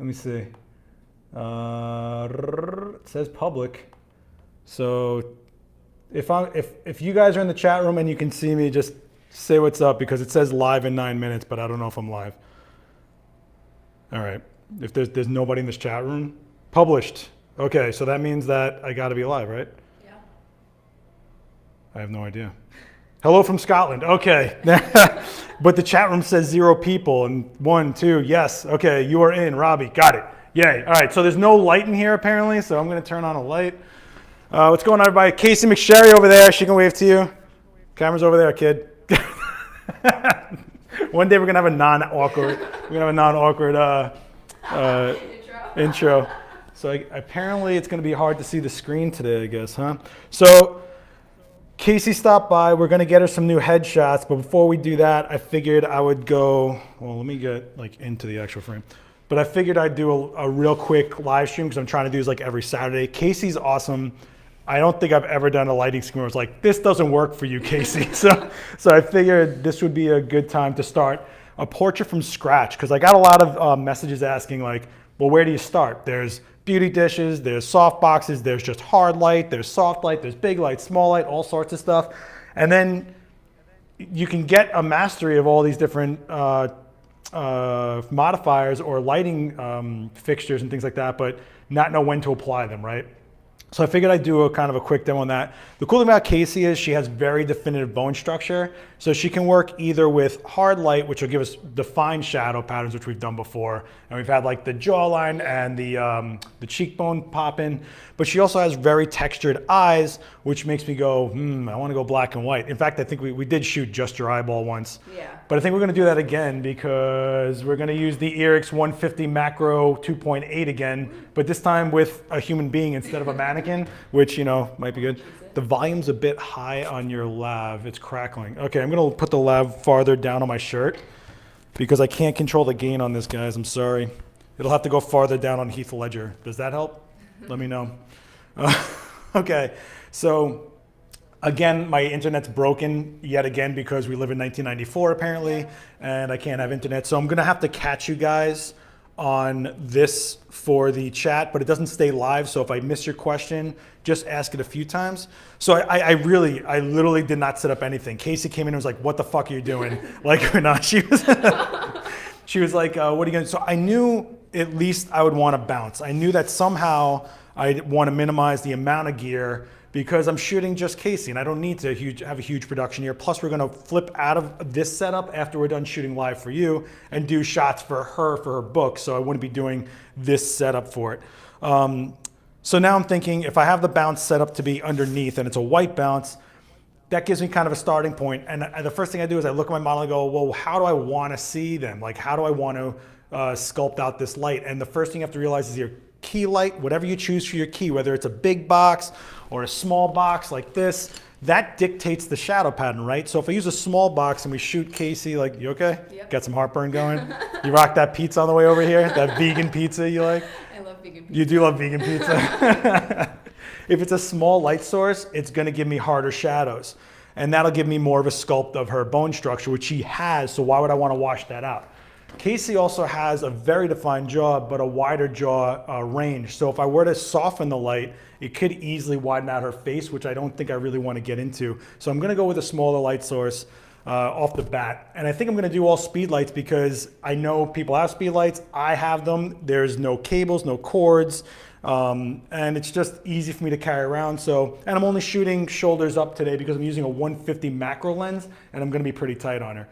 Let me see. It says public. So if you guys are in the chat room and you can see me, just say what's up, because it says live in 9 minutes, but I don't know if I'm live. All right. If there's nobody in this chat room, published. Okay, so that means that I got to be live, right? Yeah. I have no idea. Hello from Scotland. Okay. But the chat room says 0 people and 1, 2. Yes. Okay. You are in, Robbie. Got it. Yay. All right. So there's no light in here apparently. So I'm going to turn on a light. What's going on, everybody? Casey McSherry over there. She can wave to you. Camera's over there, kid. One day we're going to have a non-awkward intro. So apparently it's going to be hard to see the screen today, I guess, huh? So Casey stopped by. We're going to get her some new headshots. But before we do that, I figured I would go, well, let me get like into the actual frame. But I figured I'd do a real quick live stream because I'm trying to do this like every Saturday. Casey's awesome. I don't think I've ever done a lighting screen where I was like, this doesn't work for you, Casey. So I figured this would be a good time to start a portrait from scratch, because I got a lot of messages asking like, well, where do you start? There's beauty dishes, there's soft boxes, there's just hard light, there's soft light, there's big light, small light, all sorts of stuff. And then you can get a mastery of all these different modifiers or lighting fixtures and things like that, but not know when to apply them, right? So I figured I'd do a kind of a quick demo on that. The cool thing about Casey is she has very definitive bone structure. So she can work either with hard light, which will give us defined shadow patterns, which we've done before. And we've had like the jawline and the cheekbone pop in. But she also has very textured eyes, which makes me go, I want to go black and white. In fact, I think we did shoot just your eyeball once. Yeah. But I think we're going to do that again because we're going to use the Irix 150 macro 2.8 again, but this time with a human being instead of a mannequin, which, you know, might be good. The volume's a bit high on your lav. It's crackling. Okay, I'm going to put the lav farther down on my shirt because I can't control the gain on this, guys. I'm sorry. It'll have to go farther down on Heath Ledger. Does that help? Let me know. Okay, so again, my internet's broken yet again because we live in 1994 apparently, and I can't have internet. So I'm going to have to catch you guys on this for the chat, but it doesn't stay live. So if I miss your question, just ask it a few times. So I literally did not set up anything. Casey came in and was like, what the fuck are you doing? Like, or not, she was like, what are you gonna do? So I knew at least I would want to bounce. I knew that somehow I want to minimize the amount of gear because I'm shooting just Casey and I don't need to have a huge production here. Plus we're gonna flip out of this setup after we're done shooting live for you and do shots for her book. So I wouldn't be doing this setup for it. So now I'm thinking if I have the bounce set up to be underneath and it's a white bounce, that gives me kind of a starting point. And the first thing I do is I look at my model and go, well, how do I wanna see them? Like, how do I wanna sculpt out this light? And the first thing you have to realize is your key light, whatever you choose for your key, whether it's a big box or a small box like this, that dictates the shadow pattern, right? So if I use a small box and we shoot Casey, like, you okay? Yep. Got some heartburn going? You rock that pizza on the way over here? That vegan pizza you like? I love vegan pizza. You do love vegan pizza? If it's a small light source, it's gonna give me harder shadows. And that'll give me more of a sculpt of her bone structure, which she has, so why would I wanna wash that out? Casey also has a very defined jaw, but a wider jaw range. So if I were to soften the light, it could easily widen out her face, which I don't think I really want to get into. So I'm going to go with a smaller light source off the bat. And I think I'm going to do all speed lights because I know people have speed lights. I have them. There's no cables, no cords. And it's just easy for me to carry around. So, and I'm only shooting shoulders up today because I'm using a 150 macro lens and I'm going to be pretty tight on her.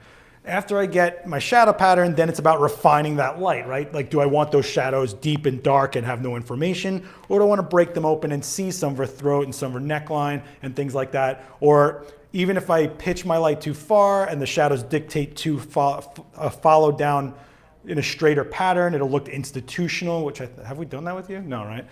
After I get my shadow pattern, then it's about refining that light, right? Like, do I want those shadows deep and dark and have no information? Or do I want to break them open and see some of her throat and some of her neckline and things like that? Or even if I pitch my light too far and the shadows dictate to follow down in a straighter pattern, it'll look institutional, which have we done that with you? No, right?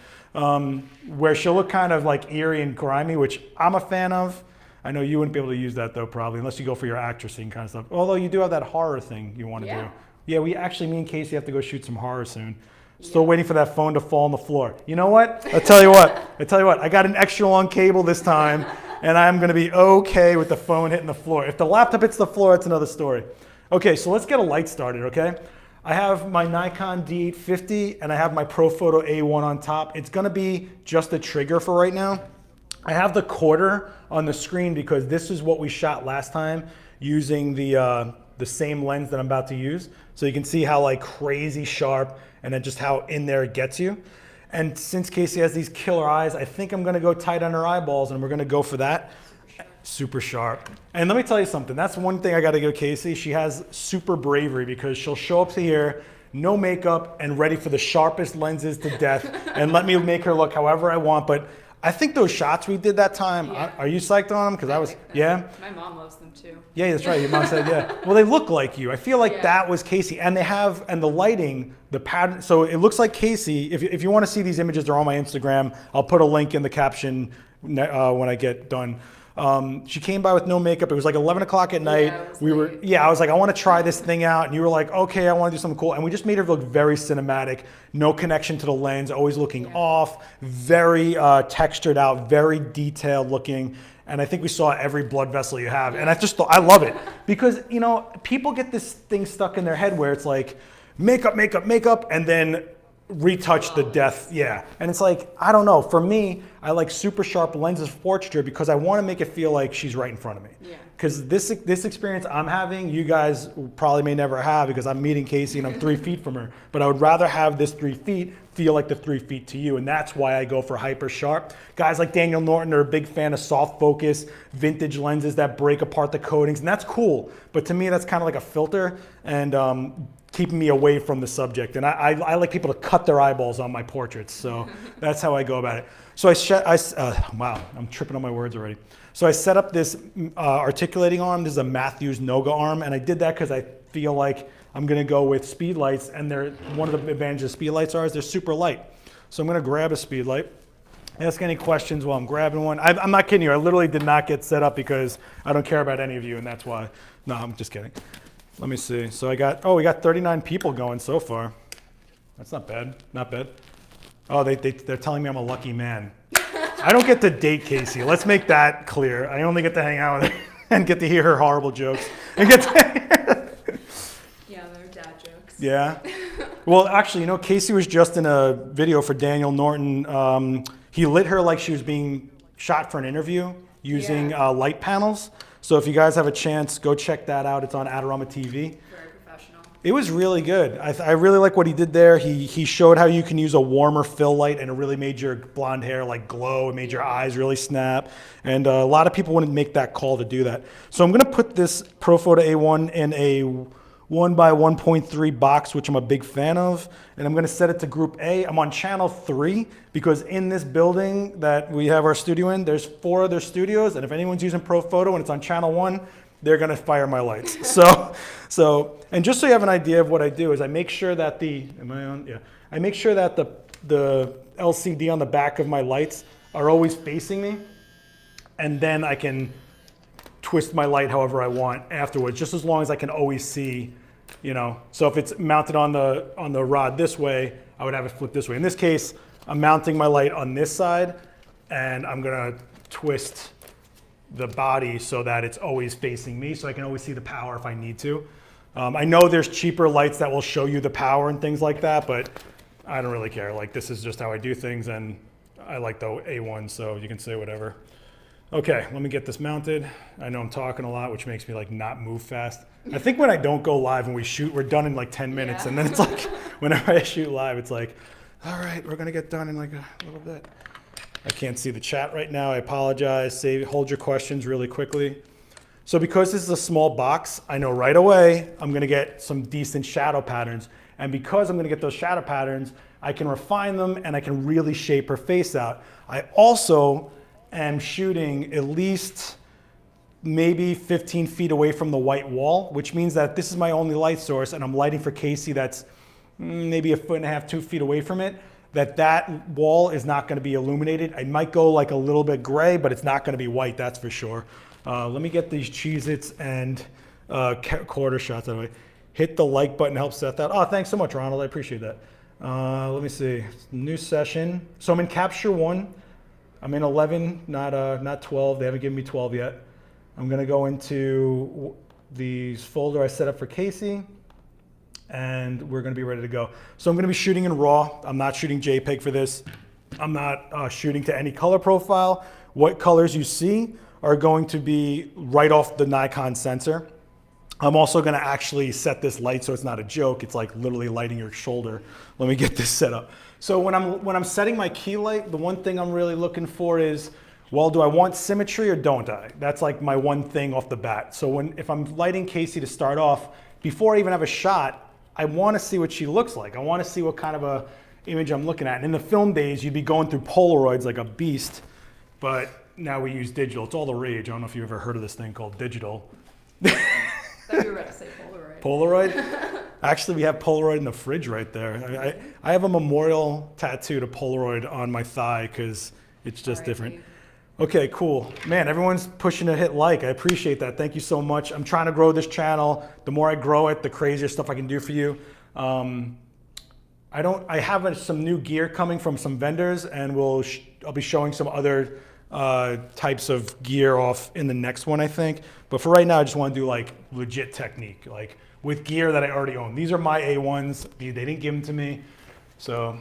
Where she'll look kind of like eerie and grimy, which I'm a fan of. I know you wouldn't be able to use that though, probably, unless you go for your actressing kind of stuff. Although you do have that horror thing you want to do. Yeah, me and Casey have to go shoot some horror soon. Still waiting for that phone to fall on the floor. You know what? I'll tell you what. I got an extra long cable this time, and I'm going to be okay with the phone hitting the floor. If the laptop hits the floor, it's another story. Okay, so let's get a light started, okay? I have my Nikon D850 and I have my Profoto A1 on top. It's gonna be just a trigger for right now. I have the quarter on the screen because this is what we shot last time using the same lens that I'm about to use. So you can see how like crazy sharp and then just how in there it gets you. And since Casey has these killer eyes, I think I'm gonna go tight on her eyeballs and we're gonna go for that. Super sharp. And let me tell you something, that's one thing I gotta give Casey. She has super bravery because she'll show up to here, no makeup and ready for the sharpest lenses to death and let me make her look however I want. But I think those shots we did that time, are you psyched on them? Because I was, yeah? My mom loves them too. Yeah, that's right, your mom said, yeah. Well, they look like you. I feel like that was Casey. And they have, and the lighting, the pattern, so it looks like Casey. If you want to see these images, they're on my Instagram. I'll put a link in the caption when I get done. She came by with no makeup. It was like 11 o'clock at night. I was like, I want to try this thing out. And you were like, okay, I want to do something cool. And we just made her look very cinematic, no connection to the lens, always looking off, very textured out, very detailed looking. And I think we saw every blood vessel you have. And I just thought, I love it because, you know, people get this thing stuck in their head where it's like makeup, makeup, makeup, and then retouch the death, and it's like, I don't know, for me I like super sharp lenses for portraiture because I want to make it feel like she's right in front of me, because this experience I'm having you guys probably may never have because I'm meeting Casey and I'm 3 feet from her, but I would rather have this 3 feet feel like the 3 feet to you, and that's why I go for hyper sharp. Guys like Daniel Norton are a big fan of soft focus vintage lenses that break apart the coatings, and that's cool, but to me that's kind of like a filter and keeping me away from the subject. And I like people to cut their eyeballs on my portraits. So that's how I go about it. So wow, I'm tripping on my words already. So I set up this articulating arm. This is a Matthews NOGA arm. And I did that because I feel like I'm gonna go with speed lights. And one of the advantages of speed lights is they're super light. So I'm gonna grab a speed light. Ask any questions while I'm grabbing one. I'm not kidding you. I literally did not get set up because I don't care about any of you. And that's why, no, I'm just kidding. Let me see. So we got 39 people going so far. That's not bad. Not bad. Oh, they're telling me I'm a lucky man. I don't get to date Casey. Let's make that clear. I only get to hang out with her and get to hear her horrible jokes. And get to yeah, they're dad jokes. Yeah. Well, actually, you know, Casey was just in a video for Daniel Norton. He lit her like she was being shot for an interview using light panels. So if you guys have a chance, go check that out. It's on Adorama TV. Very professional. It was really good. I really like what he did there. He showed how you can use a warmer fill light and it really made your blonde hair like glow. It made your eyes really snap. And a lot of people wouldn't make that call to do that. So I'm gonna put this Profoto A1 in a 1x1.3 box, which I'm a big fan of. And I'm gonna set it to group A. I'm on channel 3 because in this building that we have our studio in, there's 4 other studios. And if anyone's using Profoto and it's on channel 1, they're gonna fire my lights. And just so you have an idea of what I do is I make sure that I make sure that the LCD on the back of my lights are always facing me. And then I can twist my light however I want afterwards, just as long as I can always see, you know. So if it's mounted on the rod this way, I would have it flip this way. In this case, I'm mounting my light on this side and I'm gonna twist the body so that it's always facing me so I can always see the power if I need to. I know there's cheaper lights that will show you the power and things like that, but I don't really care. Like, this is just how I do things, and I like the A1, so you can say whatever. Okay, let me get this mounted. I know I'm talking a lot, which makes me like not move fast. I think when I don't go live and we shoot, we're done in like 10 minutes. And then it's like, whenever I shoot live, it's like, all right, we're gonna get done in like a little bit. I can't see the chat right now. I apologize. Hold your questions really quickly. So because this is a small box, I know right away I'm gonna get some decent shadow patterns. And because I'm gonna get those shadow patterns, I can refine them and I can really shape her face out. I also am shooting at least maybe 15 feet away from the white wall, which means that this is my only light source and I'm lighting for Casey that's maybe 1.5 feet, 2 feet away from it, that wall is not gonna be illuminated. I might go like a little bit gray, but it's not gonna be white, that's for sure. Let me get these Cheez-Its and quarter shots out of the way. Hit the like button, help Seth out. Oh, thanks so much, Ronald, I appreciate that. Let me see, new session. So I'm in capture 1. I'm in 11, not 12. They haven't given me 12 yet. I'm gonna go into the folder I set up for Casey. and we're gonna be ready to go. So I'm gonna be shooting in RAW. I'm not shooting JPEG for this. I'm not shooting to any color profile. What colors you see are going to be right off the Nikon sensor. I'm also gonna actually set this light so it's not a joke. It's like literally lighting your shoulder. Let me get this set up. So when I'm setting my key light, the one thing I'm really looking for is, well, do I want symmetry or don't I? That's like my one thing off the bat. So if I'm lighting Casey to start off, before I even have a shot, I wanna see what she looks like. I wanna see what kind of a image I'm looking at. And in the film days, you'd be going through Polaroids like a beast, but now we use digital. It's all the rage. I don't know if you've ever heard of this thing called digital. I thought you were about to say Polaroid. Polaroid? Actually, we have Polaroid in the fridge right there. I have a memorial tattoo to Polaroid on my thigh because it's just different. Okay, cool. Man, everyone's pushing to hit like. I appreciate that. Thank you so much. I'm trying to grow this channel. The more I grow it, the crazier stuff I can do for you. I have some new gear coming from some vendors, and I'll be showing some other types of gear off in the next one, I think. But for right now, I just want to do like legit technique, like with gear that I already own. These are my A1s. They didn't give them to me, so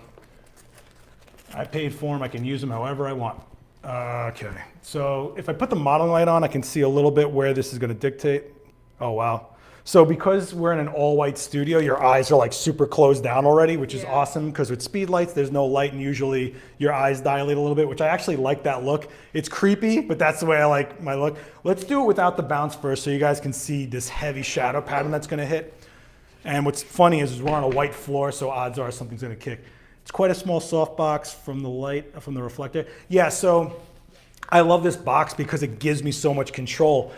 I paid for them. I can use them however I want. Okay, so if I put the modeling light on, I can see a little bit where this is going to dictate. Oh, wow. So because we're in an all-white studio, your eyes are like super closed down already, which is awesome, because with speed lights, there's no light, and usually your eyes dilate a little bit, which I actually like that look. It's creepy, but that's the way I like my look. Let's do it without the bounce first so you guys can see this heavy shadow pattern that's going to hit. And what's funny is we're on a white floor, so odds are something's going to kick. It's quite a small softbox from the light, from the reflector. Yeah, so I love this box because it gives me so much control.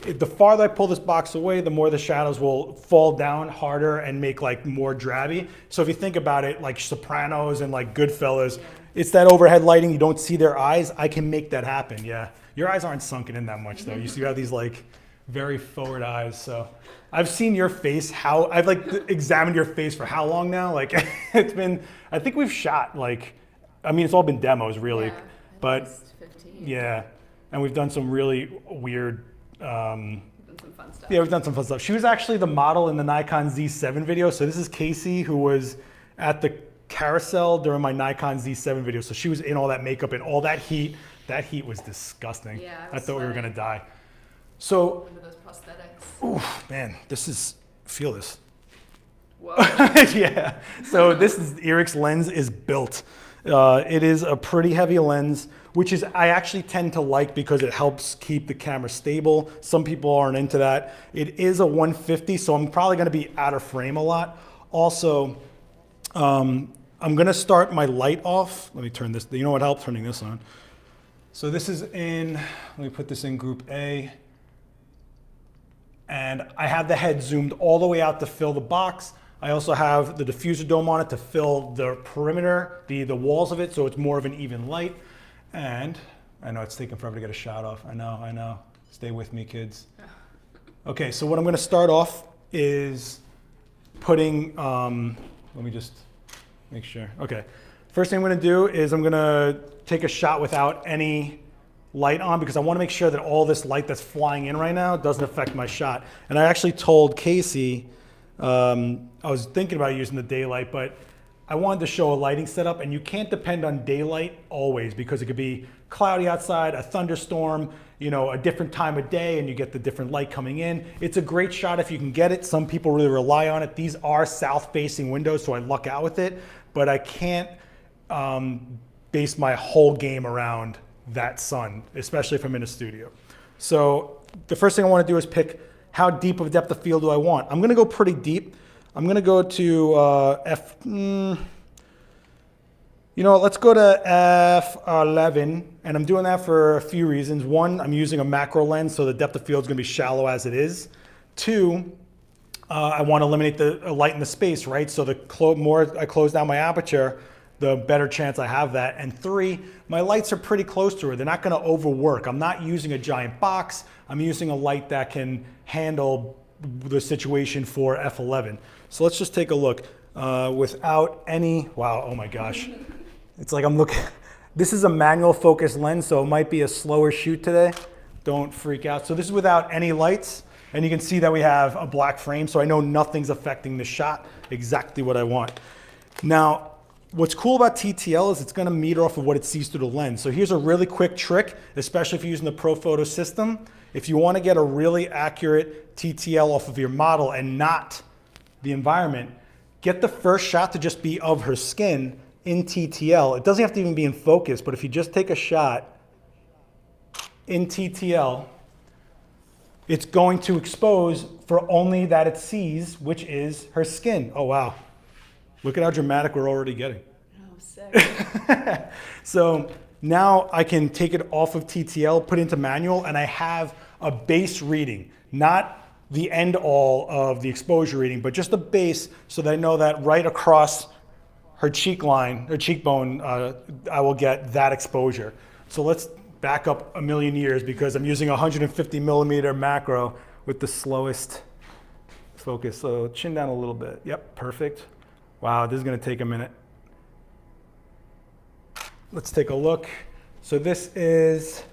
The farther I pull this box away, the more the shadows will fall down harder and make like more drabby. So if you think about it, like Sopranos and like Goodfellas, it's that overhead lighting, you don't see their eyes. I can make that happen, yeah. Your eyes aren't sunken in that much though. You have these like very forward eyes. So I've seen your face, I've like examined your face for how long now? Like it's been, I think we've shot like, I mean, it's all been demos really, but 15. Yeah. And we've done some really weird, some fun stuff. yeah, we've done some fun stuff. She was actually the model in the Nikon Z7 video. So this is Casey, who was at the carousel during my Nikon Z7 video. So she was in all that makeup and all that heat. That heat was disgusting. Yeah, I thought we were gonna die. So, under those prosthetics. Ooh, man, feel this. Whoa. Yeah, so this Irix lens is built. It is a pretty heavy lens, which is I actually tend to like because it helps keep the camera stable. Some people aren't into that. It is a 150, so I'm probably gonna be out of frame a lot. Also, I'm gonna start my light off. Let me turn this, you know what helps? Turning this on. So this is let me put this in group A. And I have the head zoomed all the way out to fill the box. I also have the diffuser dome on it to fill the perimeter, the walls of it, so it's more of an even light. And I know it's taking forever to get a shot off. I know. Stay with me, kids. Okay, so what I'm gonna start off is putting, let me just make sure. Okay, first thing I'm gonna do is I'm gonna take a shot without any light on because I want to make sure that all this light that's flying in right now doesn't affect my shot. And I actually told Casey, I was thinking about using the daylight, but I wanted to show a lighting setup, and you can't depend on daylight always because it could be cloudy outside, a thunderstorm, you know, a different time of day, and you get the different light coming in. It's a great shot if you can get it. Some people really rely on it. These are south-facing windows, so I luck out with it, but I can't base my whole game around that sun, especially if I'm in a studio. So the first thing I want to do is pick how deep of a depth of field do I want. I'm going to go pretty deep. I'm going to go to you know, let's go to f11, and I'm doing that for a few reasons. One, I'm using a macro lens, so the depth of field is going to be shallow as it is. Two, I want to eliminate the light in the space, right? So the more I close down my aperture, the better chance I have that. And three, my lights are pretty close to her. They're not gonna overwork. I'm not using a giant box. I'm using a light that can handle the situation for f11. So let's just take a look. Without any, wow, oh my gosh. It's like I'm looking, this is a manual focus lens, so it might be a slower shoot today. Don't freak out. So this is without any lights. And you can see that we have a black frame, so I know nothing's affecting the shot, exactly what I want. Now, what's cool about TTL is it's gonna meter off of what it sees through the lens. So here's a really quick trick, especially if you're using the Profoto system. If you wanna get a really accurate TTL off of your model and not the environment, get the first shot to just be of her skin in TTL. It doesn't have to even be in focus, but if you just take a shot in TTL, it's going to expose for only that it sees, which is her skin. Oh, wow. Look at how dramatic we're already getting. Oh, sick. So now I can take it off of TTL, put it into manual, and I have a base reading, not the end all of the exposure reading, but just the base so that I know that right across her cheek line, her cheekbone, I will get that exposure. So let's back up a million years because I'm using 150 millimeter macro with the slowest focus. So chin down a little bit. Yep, perfect. Wow, this is gonna take a minute. Let's take a look. So this is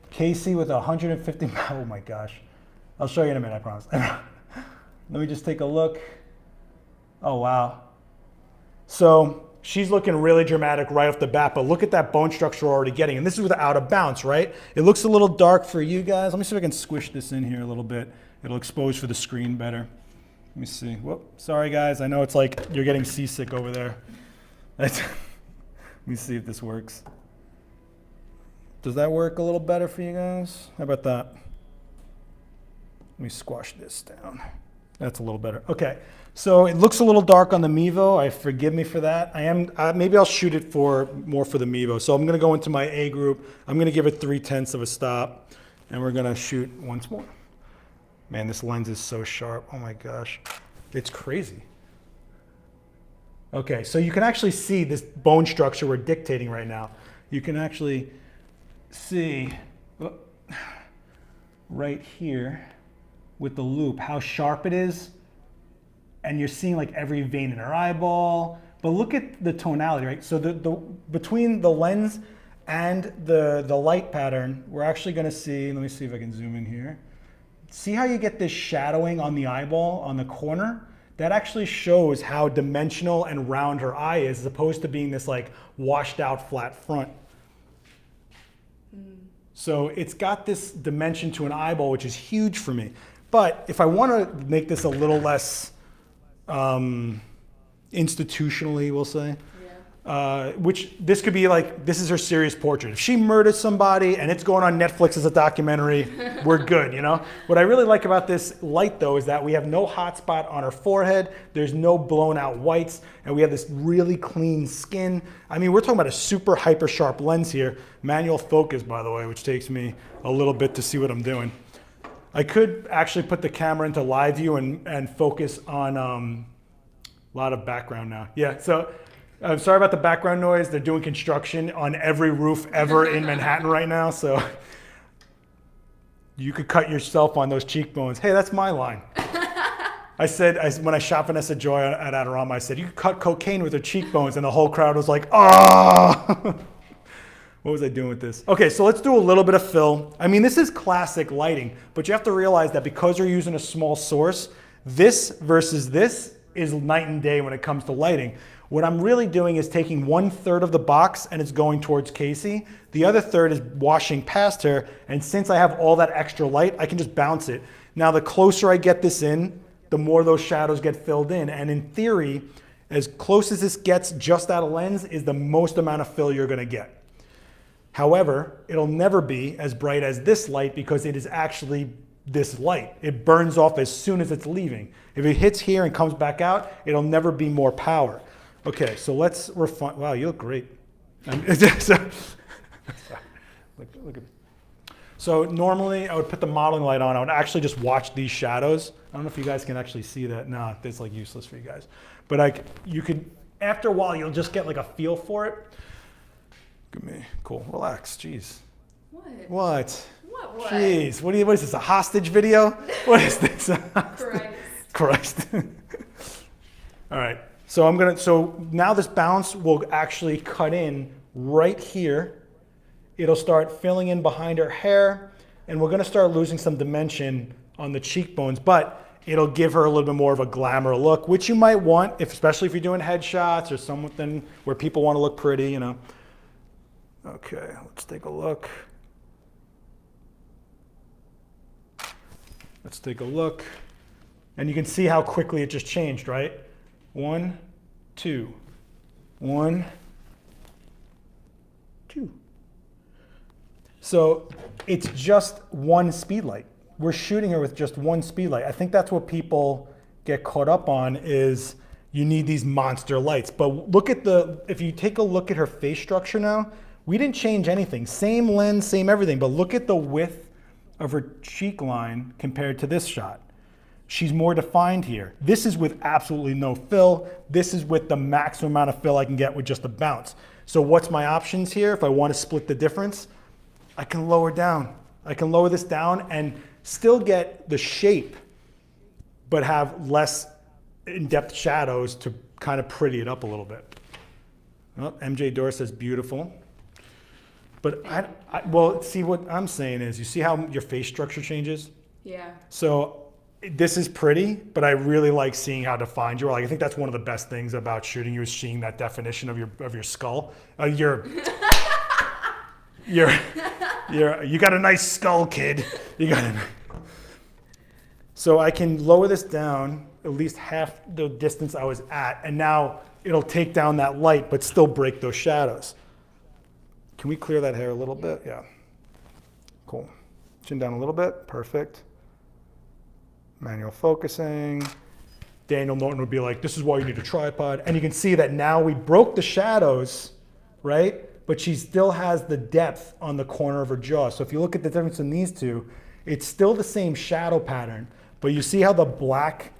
Casey with 150, oh my gosh. I'll show you in a minute, I promise. Let me just take a look. Oh, wow. So she's looking really dramatic right off the bat, but look at that bone structure we're already getting. And this is with out of bounce, right? It looks a little dark for you guys. Let me see if I can squish this in here a little bit. It'll expose for the screen better. Let me see. Whoop. Sorry, guys. I know it's like you're getting seasick over there. Let me see if this works. Does that work a little better for you guys? How about that? Let me squash this down. That's a little better. Okay, so it looks a little dark on the Mevo. Forgive me for that. Maybe I'll shoot it more for the Mevo. So I'm gonna go into my A group. I'm gonna give it 3/10 of a stop, and we're gonna shoot once more. Man, this lens is so sharp. Oh my gosh, it's crazy. Okay, so you can actually see this bone structure we're dictating right now. You can actually see right here with the loop how sharp it is, and you're seeing like every vein in her eyeball. But look at the tonality, right? So between the lens and the light pattern, we're actually gonna see, let me see if I can zoom in here. See how you get this shadowing on the eyeball, on the corner? That actually shows how dimensional and round her eye is, as opposed to being this like washed out flat front. So it's got this dimension to an eyeball, which is huge for me. But if I want to make this a little less institutionally, we'll say, which this could be like, this is her serious portrait. If she murders somebody and it's going on Netflix as a documentary, we're good, you know? What I really like about this light though is that we have no hot spot on her forehead, there's no blown out whites, and we have this really clean skin. I mean, we're talking about a super hyper sharp lens here. Manual focus, by the way, which takes me a little bit to see what I'm doing. I could actually put the camera into live view and focus on a lot of background now. Yeah, so I'm sorry about the background noise. They're doing construction on every roof ever in Manhattan right now, so you could cut yourself on those cheekbones. Hey, that's my line. I said, when I shot Vanessa Joy at Adorama, I said, you could cut cocaine with her cheekbones, and the whole crowd was like, oh! What was I doing with this? Okay, so let's do a little bit of fill. I mean, this is classic lighting, but you have to realize that because you're using a small source, this versus this is night and day when it comes to lighting. What I'm really doing is taking 1/3 of the box and it's going towards Casey. The other third is washing past her, and since I have all that extra light, I can just bounce it. Now, the closer I get this in, the more those shadows get filled in, and in theory, as close as this gets just out of lens is the most amount of fill you're gonna get. However, it'll never be as bright as this light because it is actually this light. It burns off as soon as it's leaving. If it hits here and comes back out, it'll never be more power. Okay, so let's refine. Wow, you look great. Look at me. So normally I would put the modeling light on. I would actually just watch these shadows. I don't know if you guys can actually see that. Nah, that's like useless for you guys. But you could, after a while, you'll just get like a feel for it. Look at me. Cool. Relax. Jeez. What? What? What? Jeez. What is this? A hostage video? What is this? Christ. All right. So so now this bounce will actually cut in right here. It'll start filling in behind her hair, and we're gonna start losing some dimension on the cheekbones, but it'll give her a little bit more of a glamour look, which you might want, especially if you're doing headshots or something where people want to look pretty, you know. Okay, let's take a look. Let's take a look. And you can see how quickly it just changed, right? 1, 2, 1, 2. So it's just one speed light. We're shooting her with just one speed light. I think that's what people get caught up on is you need these monster lights. But look at if you take a look at her face structure now, we didn't change anything. Same lens, same everything, but look at the width of her cheek line compared to this shot. She's more defined here. This is with absolutely no fill. This is with the maximum amount of fill I can get with just a bounce. So what's my options here? If I want to split the difference, I can lower down. I can lower this down and still get the shape, but have less in-depth shadows to kind of pretty it up a little bit. Well, MJ Dora says beautiful. But well, see what I'm saying is, you see how your face structure changes? Yeah. So this is pretty, but I really like seeing how defined you are. Like, I think that's one of the best things about shooting you is seeing that definition of your skull. You got a nice skull, kid. You got a. So I can lower this down at least half the distance I was at, and now it'll take down that light, but still break those shadows. Can we clear that hair a little bit? Yeah. Cool. Chin down a little bit. Perfect. Manual focusing. Daniel Norton would be like, this is why you need a tripod. And you can see that now we broke the shadows, right? But she still has the depth on the corner of her jaw. So if you look at the difference in these two, it's still the same shadow pattern. But you see how the black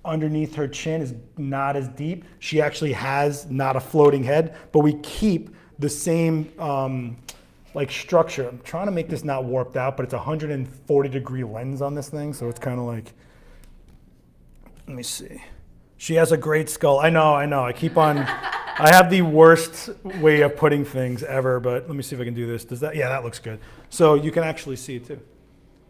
underneath her chin is not as deep? She actually has not a floating head, but we keep the same like structure. I'm trying to make this not warped out, but it's a 140-degree lens on this thing, so it's kind of like, let me see. She has a great skull. I know. I keep on, I have the worst way of putting things ever, but let me see if I can do this. Does that, yeah, that looks good. So you can actually see it too.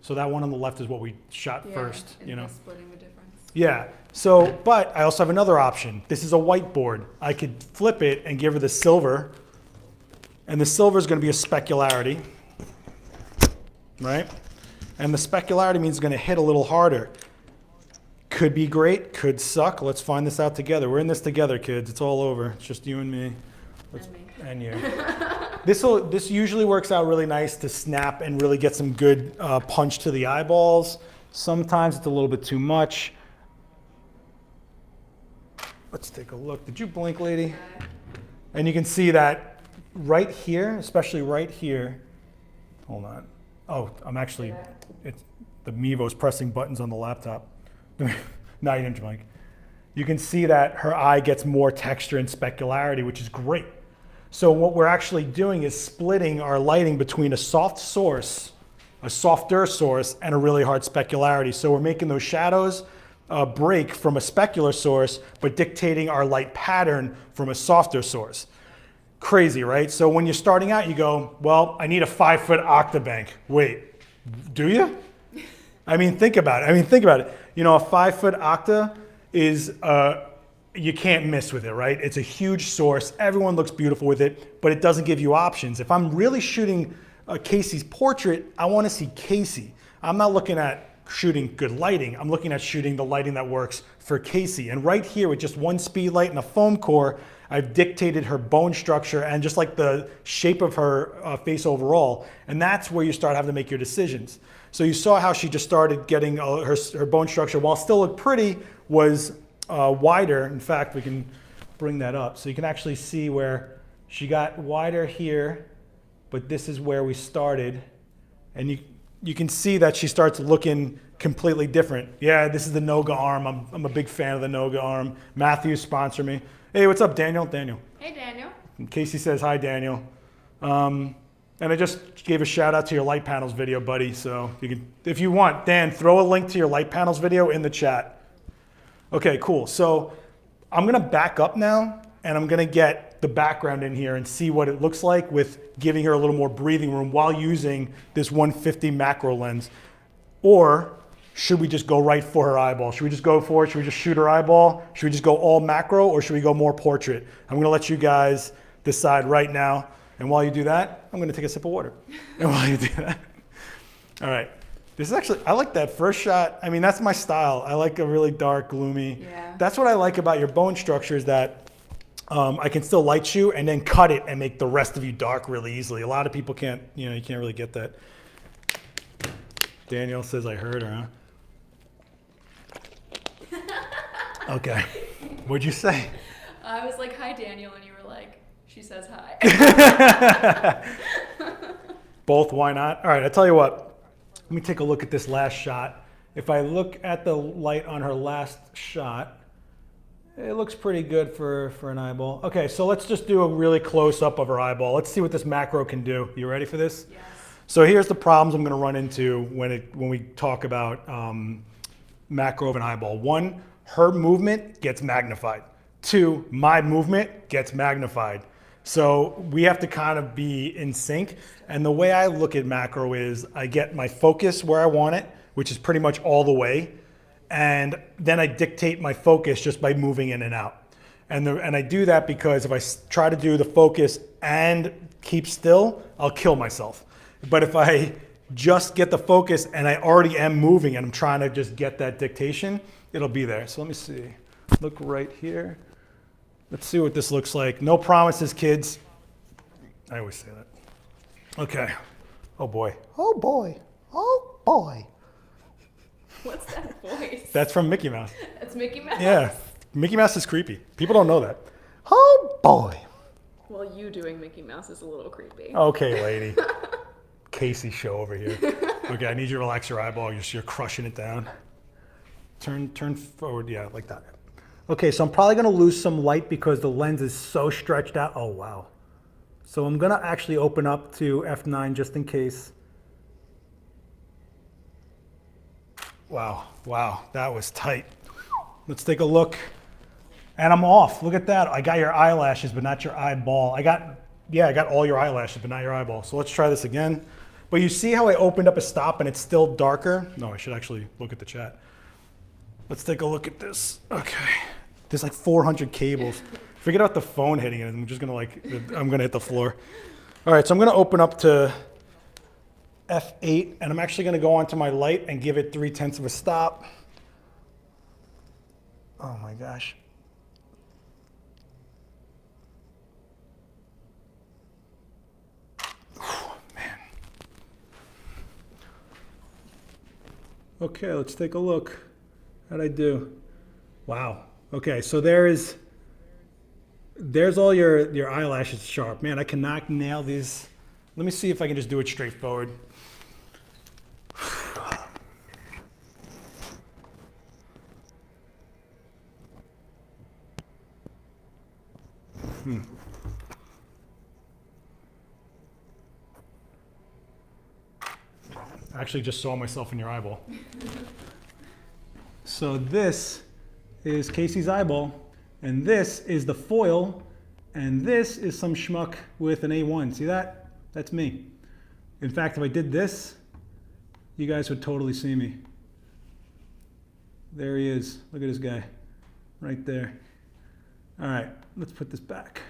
So that one on the left is what we shot first, you know? Splitting the difference. Yeah, so, but I also have another option. This is a whiteboard. I could flip it and give her the silver, and the silver is going to be a specularity, right? And the specularity means it's going to hit a little harder. Could be great, could suck. Let's find this out together. We're in this together, kids. It's all over. It's just you and me. And you. This usually works out really nice to snap and really get some good punch to the eyeballs. Sometimes it's a little bit too much. Let's take a look. Did you blink, lady? And you can see that right here, especially right here. Hold on. Oh, I'm actually, the Mevo's pressing buttons on the laptop. No, you didn't blink. You can see that her eye gets more texture and specularity, which is great. So what we're actually doing is splitting our lighting between a soft source, a softer source, and a really hard specularity. So we're making those shadows break from a specular source, but dictating our light pattern from a softer source. Crazy, right? So when you're starting out, you go, well, I need a 5-foot octabank. Wait, do you? I mean, think about it. You know, a 5-foot octa is, you can't miss with it, right? It's a huge source. Everyone looks beautiful with it, but it doesn't give you options. If I'm really shooting Casey's portrait, I want to see Casey. I'm not looking at shooting good lighting. I'm looking at shooting the lighting that works for Casey. And right here with just one speed light and a foam core, I've dictated her bone structure and just like the shape of her face overall. And that's where you start having to make your decisions. So you saw how she just started getting her bone structure, while still look pretty, was wider. In fact, we can bring that up. So you can actually see where she got wider here, but this is where we started. And you can see that she starts looking completely different. Yeah, this is the NOGA arm. I'm a big fan of the NOGA arm. Matthews sponsor me. Hey, what's up, Daniel? Daniel. Hey, Daniel. And Casey says, hi, Daniel. And I just gave a shout out to your light panels video, buddy. So you can, if you want, Dan, throw a link to your light panels video in the chat. Okay, cool. So I'm gonna back up now and I'm gonna get the background in here and see what it looks like with giving her a little more breathing room while using this 150 macro lens. Or should we just go right for her eyeball? Should we just go for it? Should we just shoot her eyeball? Should we just go all macro, or should we go more portrait? I'm gonna let you guys decide right now. And while you do that, I'm gonna take a sip of water. And while you do that, all right. This is actually, I like that first shot. I mean, that's my style. I like a really dark, gloomy. Yeah. That's what I like about your bone structure, is that I can still light you and then cut it and make the rest of you dark really easily. A lot of people can't, you can't really get that. Danielle says I heard her, huh? Okay. What'd you say? I was like, hi, Daniel, and you were like, she says hi. Both, why not? All right, I'll tell you what. Let me take a look at this last shot. If I look at the light on her last shot, it looks pretty good for an eyeball. Okay, so let's just do a really close up of her eyeball. Let's see what this macro can do. You ready for this? Yes. So here's the problems I'm gonna run into when we talk about macro of an eyeball. 1, her movement gets magnified. 2, my movement gets magnified. So we have to kind of be in sync. And the way I look at macro is I get my focus where I want it, which is pretty much all the way. And then I dictate my focus just by moving in and out. And I do that because if I try to do the focus and keep still, I'll kill myself. But if I just get the focus and I already am moving and I'm trying to just get that dictation, it'll be there. So let me see. Look right here. Let's see what this looks like. No promises, kids. I always say that. Okay. Oh boy. Oh boy. Oh boy. What's that voice? That's from Mickey Mouse. That's Mickey Mouse. Yeah. Mickey Mouse is creepy. People don't know that. Oh boy. Well, you doing Mickey Mouse is a little creepy. Okay, lady. Casey show over here. Okay, I need you to relax your eyeball. You're crushing it down. Turn forward. Yeah, like that. Okay, so I'm probably gonna lose some light because the lens is so stretched out. Oh, wow. So I'm gonna actually open up to f9 just in case. Wow, that was tight. Let's take a look. And I'm off, look at that. I got your eyelashes, but not your eyeball. I got all your eyelashes, but not your eyeball. So let's try this again. But you see how I opened up a stop and it's still darker? No, I should actually look at the chat. Let's take a look at this. Okay. There's like 400 cables. Forget about the phone hitting it. I'm just gonna I'm gonna hit the floor. All right, so I'm gonna open up to F8 and I'm actually gonna go onto my light and give it 3/10 of a stop. Oh my gosh. Man. Okay, let's take a look. How'd I do? Wow. Okay, so there's all your eyelashes sharp. Man, I cannot nail these. Let me see if I can just do it straightforward. I actually just saw myself in your eyeball. So this is Casey's eyeball, and this is the foil, and this is some schmuck with an A1. See that? That's me. In fact, if I did this, you guys would totally see me. There he is. Look at this guy. Right there. All right, let's put this back.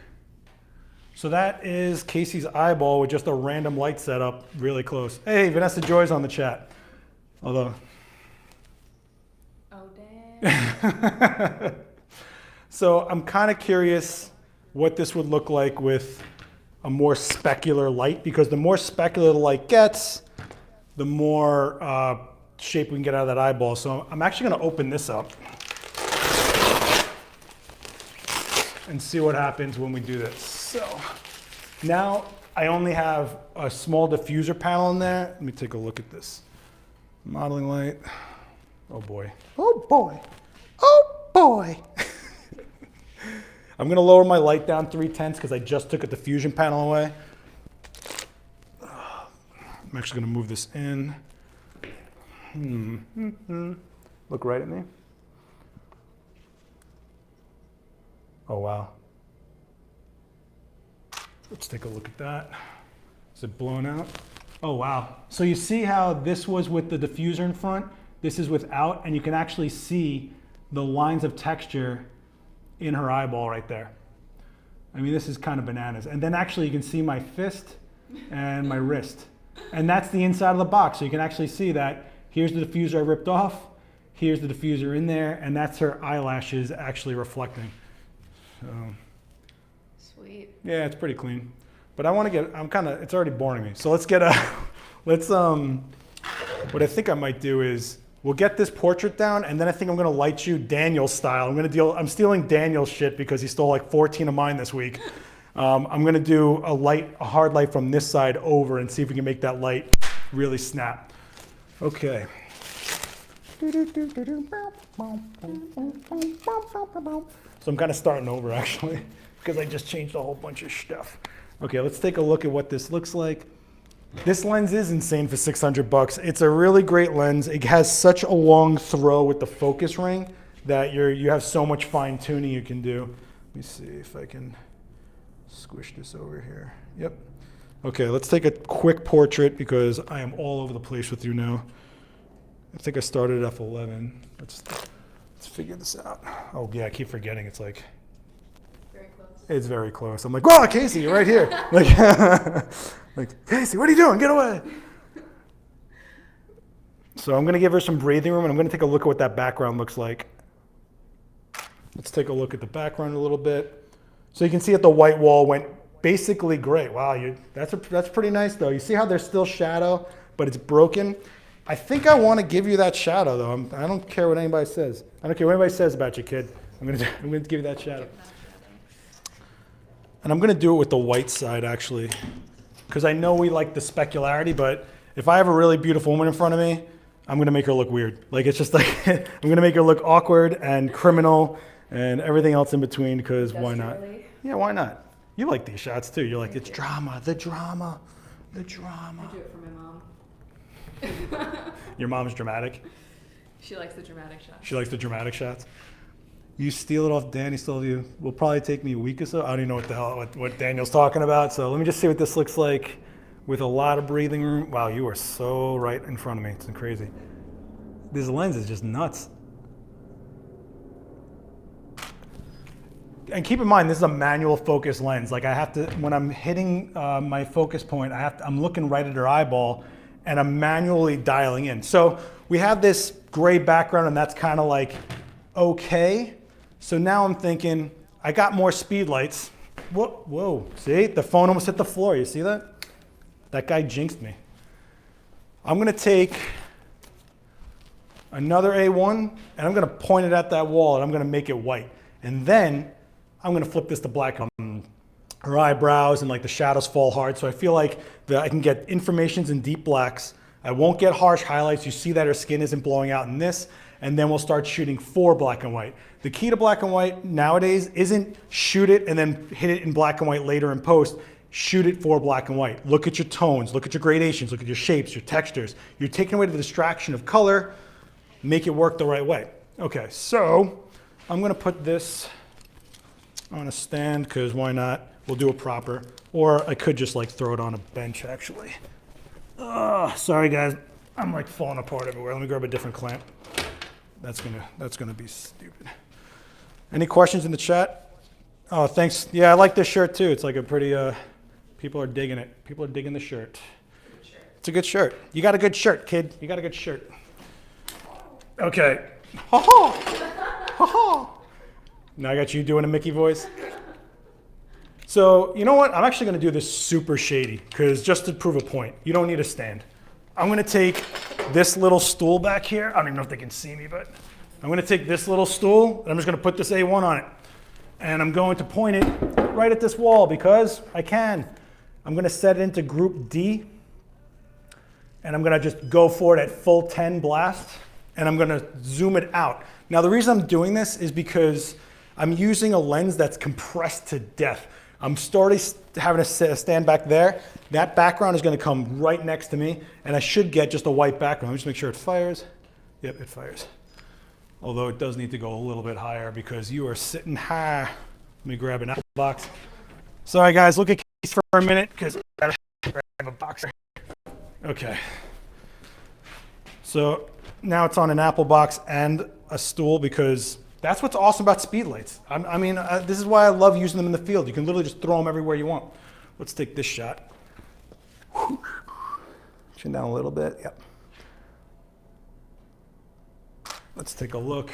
So that is Casey's eyeball with just a random light setup really close. Hey, Vanessa Joy's on the chat. Although... Oh, damn. So I'm kind of curious what this would look like with a more specular light, because the more specular the light gets, the more shape we can get out of that eyeball. So I'm actually going to open this up and see what happens when we do this. So now I only have a small diffuser panel in there. Let me take a look at this. Modeling light. Oh boy. Oh boy. Oh boy. I'm gonna lower my light down 3/10 because I just took a diffusion panel away. I'm actually gonna move this in. Look right at me. Oh wow. Let's take a look at that. Is it blown out? Oh wow. So you see how this was with the diffuser in front? This is without, and you can actually see the lines of texture in her eyeball right there. I mean, this is kind of bananas. And then actually you can see my fist and my wrist. And that's the inside of the box. So you can actually see that here's the diffuser I ripped off, here's the diffuser in there, and that's her eyelashes actually reflecting. So, Sweet. yeah, it's pretty clean. But I want to get, it's already boring me. So what I think I might do is, we'll get this portrait down, and then I think I'm gonna light you Daniel style. I'm stealing Daniel's shit because he stole like 14 of mine this week. I'm gonna do a hard light from this side over and see if we can make that light really snap. Okay. So I'm kind of starting over actually, because I just changed a whole bunch of stuff. Okay, let's take a look at what this looks like. This lens is insane for 600 bucks. It's a really great lens. It has such a long throw with the focus ring that you have so much fine tuning you can do. Let me see if I can squish this over here. Yep. Okay, let's take a quick portrait because I am all over the place with you now. I think I started at f11. Let's figure this out. Oh yeah, I keep forgetting. It's like, Very close. it's very close. I'm like, whoa, Casey, you're right here. Like, Casey, what are you doing? Get away. So I'm gonna give her some breathing room and I'm gonna take a look at what that background looks like. Let's take a look at the background a little bit. So you can see that the white wall went basically gray. Wow, that's pretty nice though. You see how there's still shadow, but it's broken? I think I wanna give you that shadow though. I don't care what anybody says. I don't care what anybody says about you, kid. I'm gonna give you that shadow. And I'm gonna do it with the white side actually, because I know we like the specularity, but if I have a really beautiful woman in front of me, I'm gonna make her look weird. Like it's just like, I'm gonna make her look awkward and criminal and everything else in between, because why not? Yeah, why not? You like these shots too. You're like, it's drama, the drama, the drama. I do it for my mom. Your mom's dramatic? She likes the dramatic shots. She likes the dramatic shots? You steal it off Danny, stole you. Will probably take me a week or so. I don't even know what the hell, what Daniel's talking about. So let me just see what this looks like with a lot of breathing room. Wow, you are so right in front of me. It's crazy. This lens is just nuts. And keep in mind, this is a manual focus lens. Like I have to, when I'm hitting my focus point, I'm looking right at her eyeball and I'm manually dialing in. So we have this gray background and that's kind of like, okay. So now I'm thinking, I got more speed lights. Whoa, see? The phone almost hit the floor, you see that? That guy jinxed me. I'm gonna take another A1 and I'm gonna point it at that wall and I'm gonna make it white. And then I'm gonna flip this to black. Her eyebrows and like the shadows fall hard. So I feel like I can get informations in deep blacks. I won't get harsh highlights. You see that her skin isn't blowing out in this. And then we'll start shooting for black and white. The key to black and white nowadays isn't shoot it and then hit it in black and white later in post. Shoot it for black and white. Look at your tones, look at your gradations, look at your shapes, your textures. You're taking away the distraction of color, make it work the right way. Okay, so I'm gonna put this on a stand because why not? We'll do it proper. Or I could just like throw it on a bench actually. Sorry guys, I'm like falling apart everywhere. Let me grab a different clamp. That's gonna be stupid. Any questions in the chat? Oh, thanks. Yeah, I like this shirt too. It's like a pretty, people are digging it. People are digging the shirt. It's a good shirt. You got a good shirt, kid. You got a good shirt. Okay. Ha ha. Ha ha. Now I got you doing a Mickey voice. So, you know what? I'm actually gonna do this super shady because just to prove a point, you don't need a stand. I'm gonna take this little stool back here. I don't even know if they can see me, but I'm gonna take this little stool and I'm just gonna put this A1 on it. And I'm going to point it right at this wall because I can. I'm gonna set it into group D and I'm gonna just go for it at full 10 blast and I'm gonna zoom it out. Now the reason I'm doing this is because I'm using a lens that's compressed to death. I'm starting having to stand back there. That background is gonna come right next to me and I should get just a white background. Let me just make sure it fires. Yep, it fires. Although it does need to go a little bit higher because you are sitting high. Let me grab an apple box. Sorry guys, look at Case for a minute because I gotta grab a boxer. Okay. So Now it's on an Apple box and a stool because that's what's awesome about speed lights. I mean, this is why I love using them in the field. You can literally just throw them everywhere you want. Let's take this shot. Chin down a little bit, yep. Let's take a look.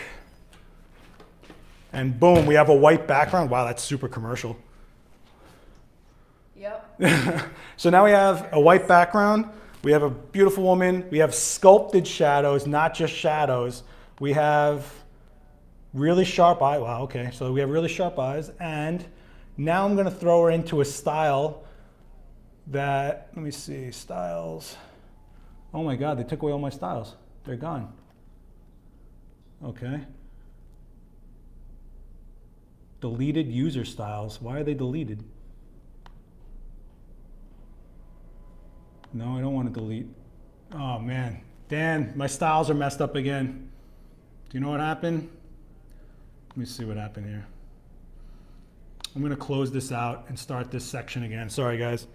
And boom, we have a white background. Wow, that's super commercial. Yep. So now we have a white background. We have a beautiful woman. We have sculpted shadows, not just shadows. We have really sharp eye. Wow, okay. So we have really sharp eyes. And now I'm going to throw her into a style that, let me see, styles. Oh my God, they took away all my styles. They're gone. Okay. Deleted user styles. Why are they deleted? No, I don't want to delete. Oh man, Dan, my styles are messed up again. Do you know what happened? Let me see what happened here. I'm gonna close this out and start this section again. Sorry guys.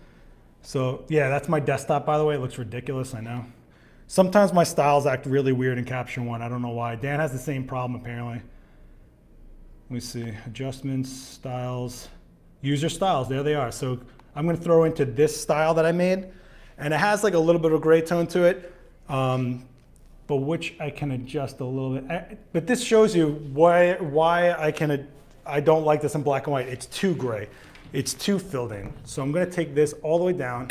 So yeah, that's my desktop, by the way. It looks ridiculous, I know. Sometimes my styles act really weird in Capture One. I don't know why. Dan has the same problem apparently. Let me see, adjustments, styles, user styles, there they are. So I'm gonna throw into this style that I made, and it has like a little bit of gray tone to it, but which I can adjust a little bit. But this shows you why I don't like this in black and white. It's too gray. It's too filled in. So I'm gonna take this all the way down.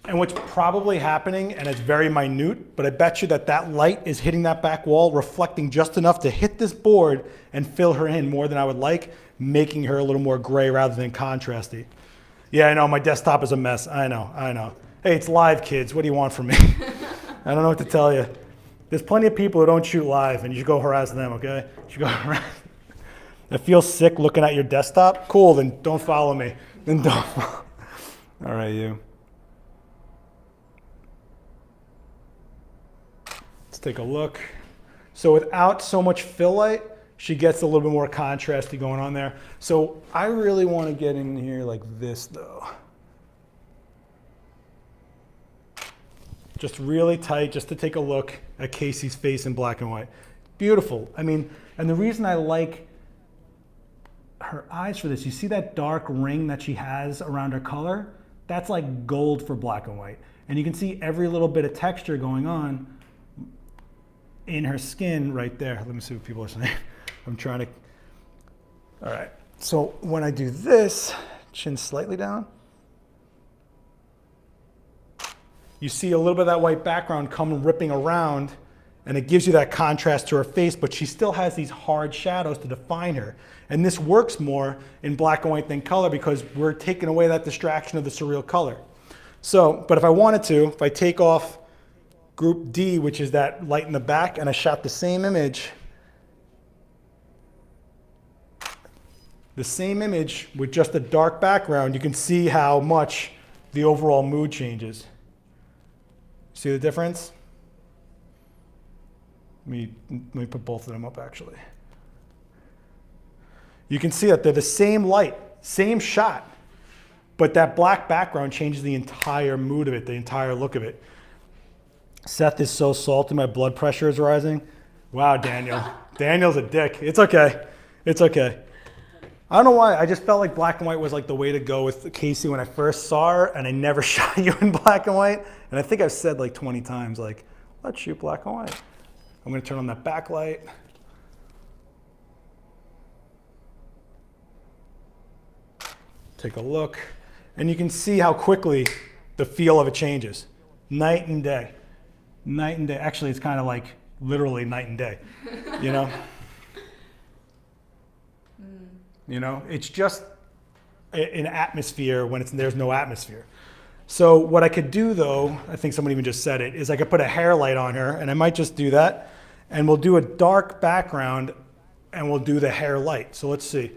And what's probably happening, and it's very minute, but I bet you that that light is hitting that back wall, reflecting just enough to hit this board and fill her in more than I would like, making her a little more gray rather than contrasty. Yeah, I know, my desktop is a mess. I know. Hey, it's live, kids. What do you want from me? I don't know what to tell you. There's plenty of people who don't shoot live, and you should go harass them, okay? You should go harass. I feel sick looking at your desktop? Cool, then don't follow me. Then don't follow. All right, you. Let's take a look. So without so much fill light, she gets a little bit more contrasty going on there. So I really want to get in here like this though. Just really tight, just to take a look at Casey's face in black and white. Beautiful. I mean, and the reason I like her eyes for this, you see that dark ring that she has around her color? That's like gold for black and white. And you can see every little bit of texture going on in her skin right there. Let me see what people are saying. I'm trying to, all right. So when I do this, chin slightly down, you see a little bit of that white background come ripping around, and it gives you that contrast to her face, but she still has these hard shadows to define her. And this works more in black and white than color because we're taking away that distraction of the surreal color. So, but if I wanted to, if I take off group D, which is that light in the back, and I shot the same image with just a dark background, you can see how much the overall mood changes. See the difference? Let me put both of them up actually. You can see that they're the same light, same shot, but that black background changes the entire mood of it, the entire look of it. Seth is so salty, my blood pressure is rising. Wow, Daniel. Daniel's a dick. It's okay. It's okay. I don't know why. I just felt like black and white was like the way to go with Casey when I first saw her, and I never shot you in black and white. And I think I've said like 20 times, like, let's shoot black and white. I'm going to turn on that backlight. Take a look. And you can see how quickly the feel of it changes. Night and day. Night and day. Actually, it's kind of like literally night and day, you know? You know, it's just an atmosphere when there's no atmosphere. So what I could do though, I think someone even just said it, is I could put a hair light on her, and I might just do that. And we'll do a dark background and we'll do the hair light. So let's see.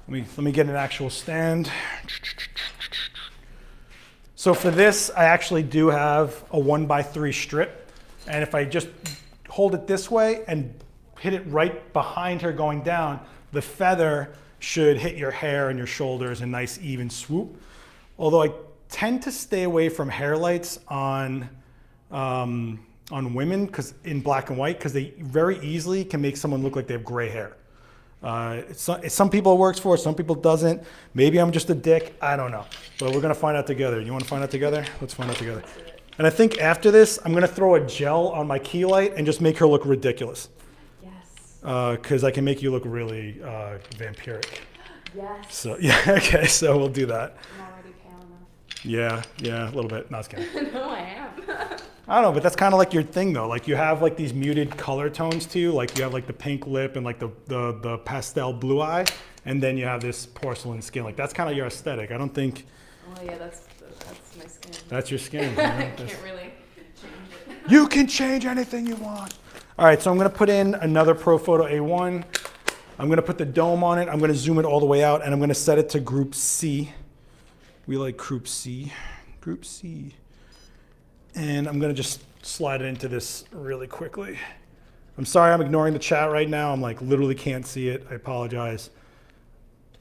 Let me get an actual stand. So for this, I actually do have a 1x3 strip. And if I just hold it this way and hit it right behind her going down, the feather should hit your hair and your shoulders in a nice even swoop. Although I tend to stay away from hair lights on on women because in black and white because they very easily can make someone look like they have gray hair. Some people it works for, some people doesn't. Maybe I'm just a dick. I don't know. But we're going to find out together. You want to find out together? Let's find out together. And I think after this, I'm going to throw a gel on my key light and just make her look ridiculous. Yes. Because I can make you look really vampiric. Yes. So, yeah, okay, so we'll do that. I'm already pale enough. Yeah, a little bit. No, I was kidding. No, I am. I don't know, but that's kind of like your thing though. Like you have like these muted color tones too. Like you have like the pink lip and like the pastel blue eye, and then you have this porcelain skin. Like that's kind of your aesthetic. I don't think. Oh yeah, that's my skin. That's your skin. I can't really change it. You can change anything you want. All right, so I'm gonna put in another Profoto A1. I'm gonna put the dome on it. I'm gonna zoom it all the way out, and I'm gonna set it to Group C. We like Group C. Group C. And I'm gonna just slide it into this really quickly. I'm sorry I'm ignoring the chat right now. I'm like literally can't see it. I apologize.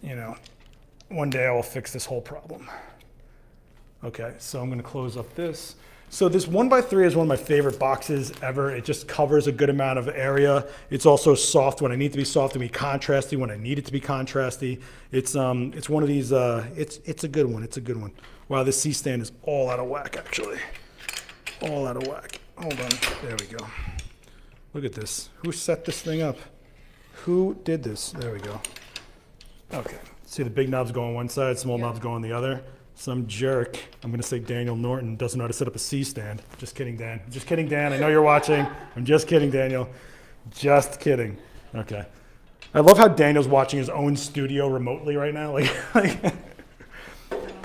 You know, one day I will fix this whole problem. Okay, so I'm gonna close up this. So this 1x3 is one of my favorite boxes ever. It just covers a good amount of area. It's also soft when I need to be soft and be contrasty when I need it to be contrasty. It's one of these, it's a good one, it's a good one. Wow, this C-stand is all out of whack actually. All out of whack. Hold on, there we go. Look at this. Who set this thing up? Who did this? There we go. Okay, see the big knobs go on one side, small knobs go on the other. Some jerk, I'm gonna say Daniel Norton, doesn't know how to set up a C-stand. Just kidding, Dan. Just kidding, Dan. I know you're watching. I'm just kidding, Daniel. Just kidding. Okay. I love how Daniel's watching his own studio remotely right now. Like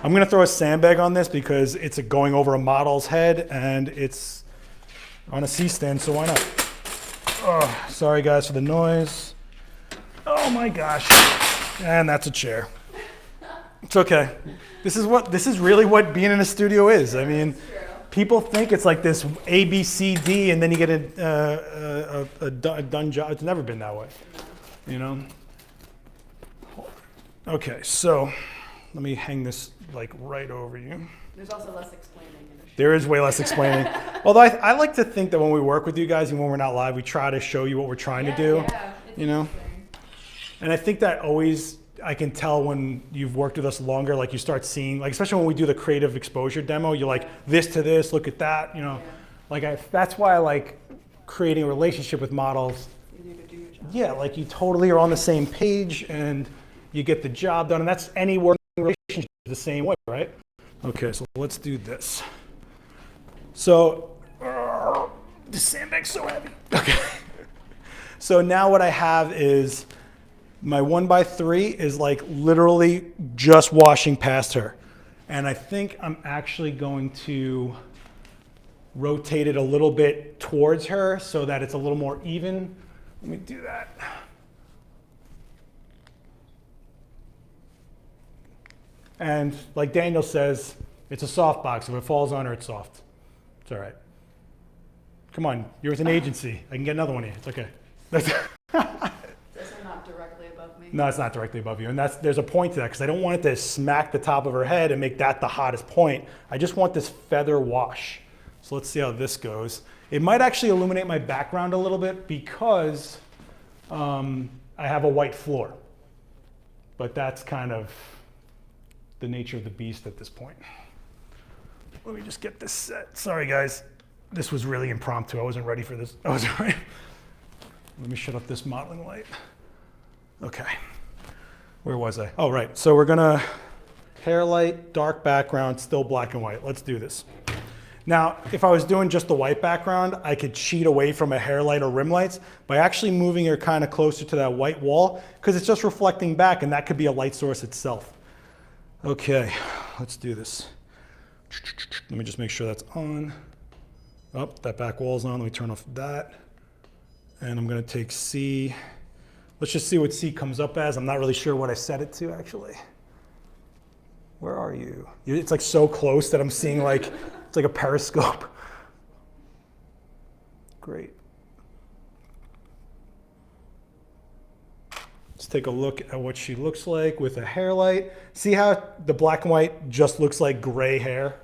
I'm gonna throw a sandbag on this because it's going over a model's head and it's on a C-stand, so why not? Oh, sorry guys for the noise. Oh my gosh. And that's a chair. It's okay. This is really what being in a studio is. I mean, people think it's like this A, B, C, D, and then you get a done job. It's never been that way, you know? Okay, so let me hang this like right over you. There's also less explaining. There is way less explaining. Although I like to think that when we work with you guys and when we're not live, we try to show you what we're trying to do, you know? And I think that always, I can tell when you've worked with us longer, like you start seeing, like especially when we do the creative exposure demo, you're like this to this, look at that, you know? Like that's why I like creating a relationship with models. Yeah, like you totally are on the same page and you get the job done, and that's any working relationship the same way, right? Okay, so let's do this. So, the sandbag's so heavy. Okay. So now what I have is my 1x3 is like literally just washing past her. And I think I'm actually going to rotate it a little bit towards her so that it's a little more even. Let me do that. And like Daniel says, it's a soft box. If it falls on her, it's soft. It's all right. Come on, you're with an agency. I can get another one here. It's okay. Those are not directly above me. No, it's not directly above you. And there's a point to that because I don't want it to smack the top of her head and make that the hottest point. I just want this feather wash. So let's see how this goes. It might actually illuminate my background a little bit because I have a white floor. But that's kind of the nature of the beast at this point. Let me just get this set. Sorry guys, this was really impromptu. I wasn't ready for this. I wasn't ready. Let me shut off this modeling light. Okay, where was I? Oh right, so we're gonna hair light, dark background, still black and white. Let's do this. Now, if I was doing just the white background, I could cheat away from a hair light or rim lights by actually moving her kind of closer to that white wall because it's just reflecting back and that could be a light source itself. Okay, let's do this. Let me just make sure that's on. Oh, that back wall's on. Let me turn off that. And I'm gonna take C. Let's just see what C comes up as. I'm not really sure what I set it to actually. Where are you? It's like so close that I'm seeing like, it's like a periscope. Great. Let's take a look at what she looks like with a hair light. See how the black and white just looks like gray hair?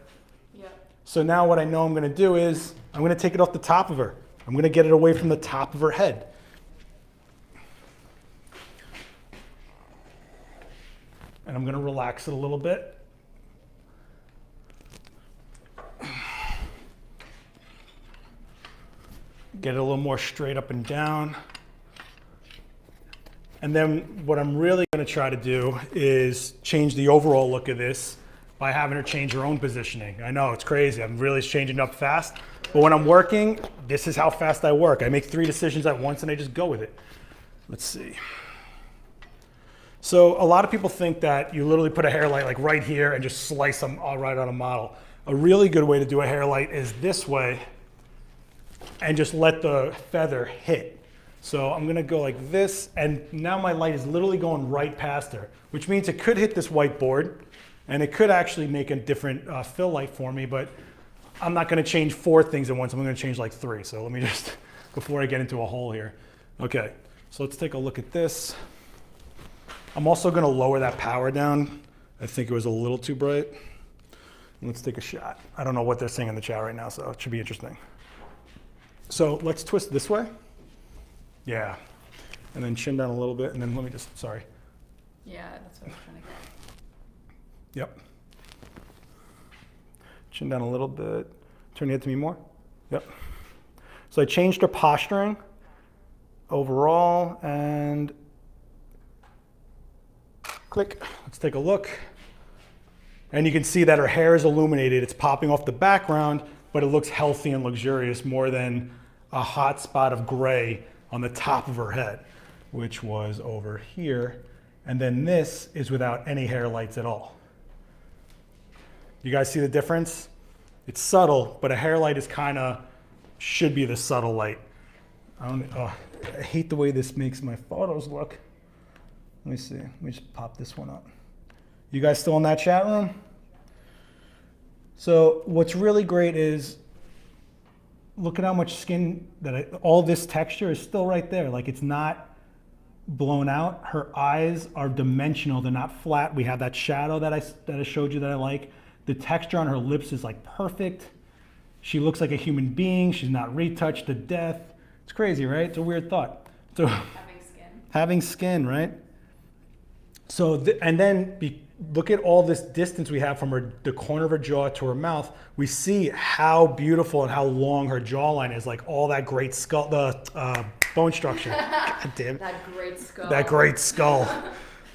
Yep. So now what I know I'm gonna do is, I'm gonna take it off the top of her. I'm gonna get it away from the top of her head. And I'm gonna relax it a little bit. Get it a little more straight up and down. And then what I'm really gonna try to do is change the overall look of this by having her change her own positioning. I know, it's crazy. I'm really changing up fast. But when I'm working, this is how fast I work. I make 3 decisions at once and I just go with it. Let's see. So a lot of people think that you literally put a hair light like right here and just slice them all right on a model. A really good way to do a hair light is this way and just let the feather hit. So I'm gonna go like this, and now my light is literally going right past her, which means it could hit this whiteboard, and it could actually make a different fill light for me, but I'm not gonna change 4 things at once, I'm gonna change like 3. So let me just, before I get into a hole here. Okay, so let's take a look at this. I'm also gonna lower that power down. I think it was a little too bright. Let's take a shot. I don't know what they're saying in the chat right now, so it should be interesting. So let's twist this way. Yeah. And then chin down a little bit, and then let me just, sorry. Yeah, that's what I was trying to get. Yep. Chin down a little bit. Turn your head to me more. Yep. So I changed her posturing overall, and click. Let's take a look. And you can see that her hair is illuminated. It's popping off the background, but it looks healthy and luxurious more than a hot spot of gray on the top of her head, which was over here. And then this is without any hair lights at all. You guys see the difference? It's subtle, but a hair light is kind of, should be the subtle light. I hate the way this makes my photos look. Let me see, let me just pop this one up. You guys still in that chat room? So what's really great is, look at how much skin all this texture is still right there. Like, it's not blown out. Her eyes are dimensional, they're not flat. We have that shadow that I showed you that I like. The texture on her lips is like perfect. She looks like a human being. She's not retouched to death. It's crazy, right? It's a weird thought. So Having skin. Having skin, right? So, and then look at all this distance we have from the corner of her jaw to her mouth. We see how beautiful and how long her jawline is, like all that great skull, the bone structure. God damn it. That great skull. That great skull.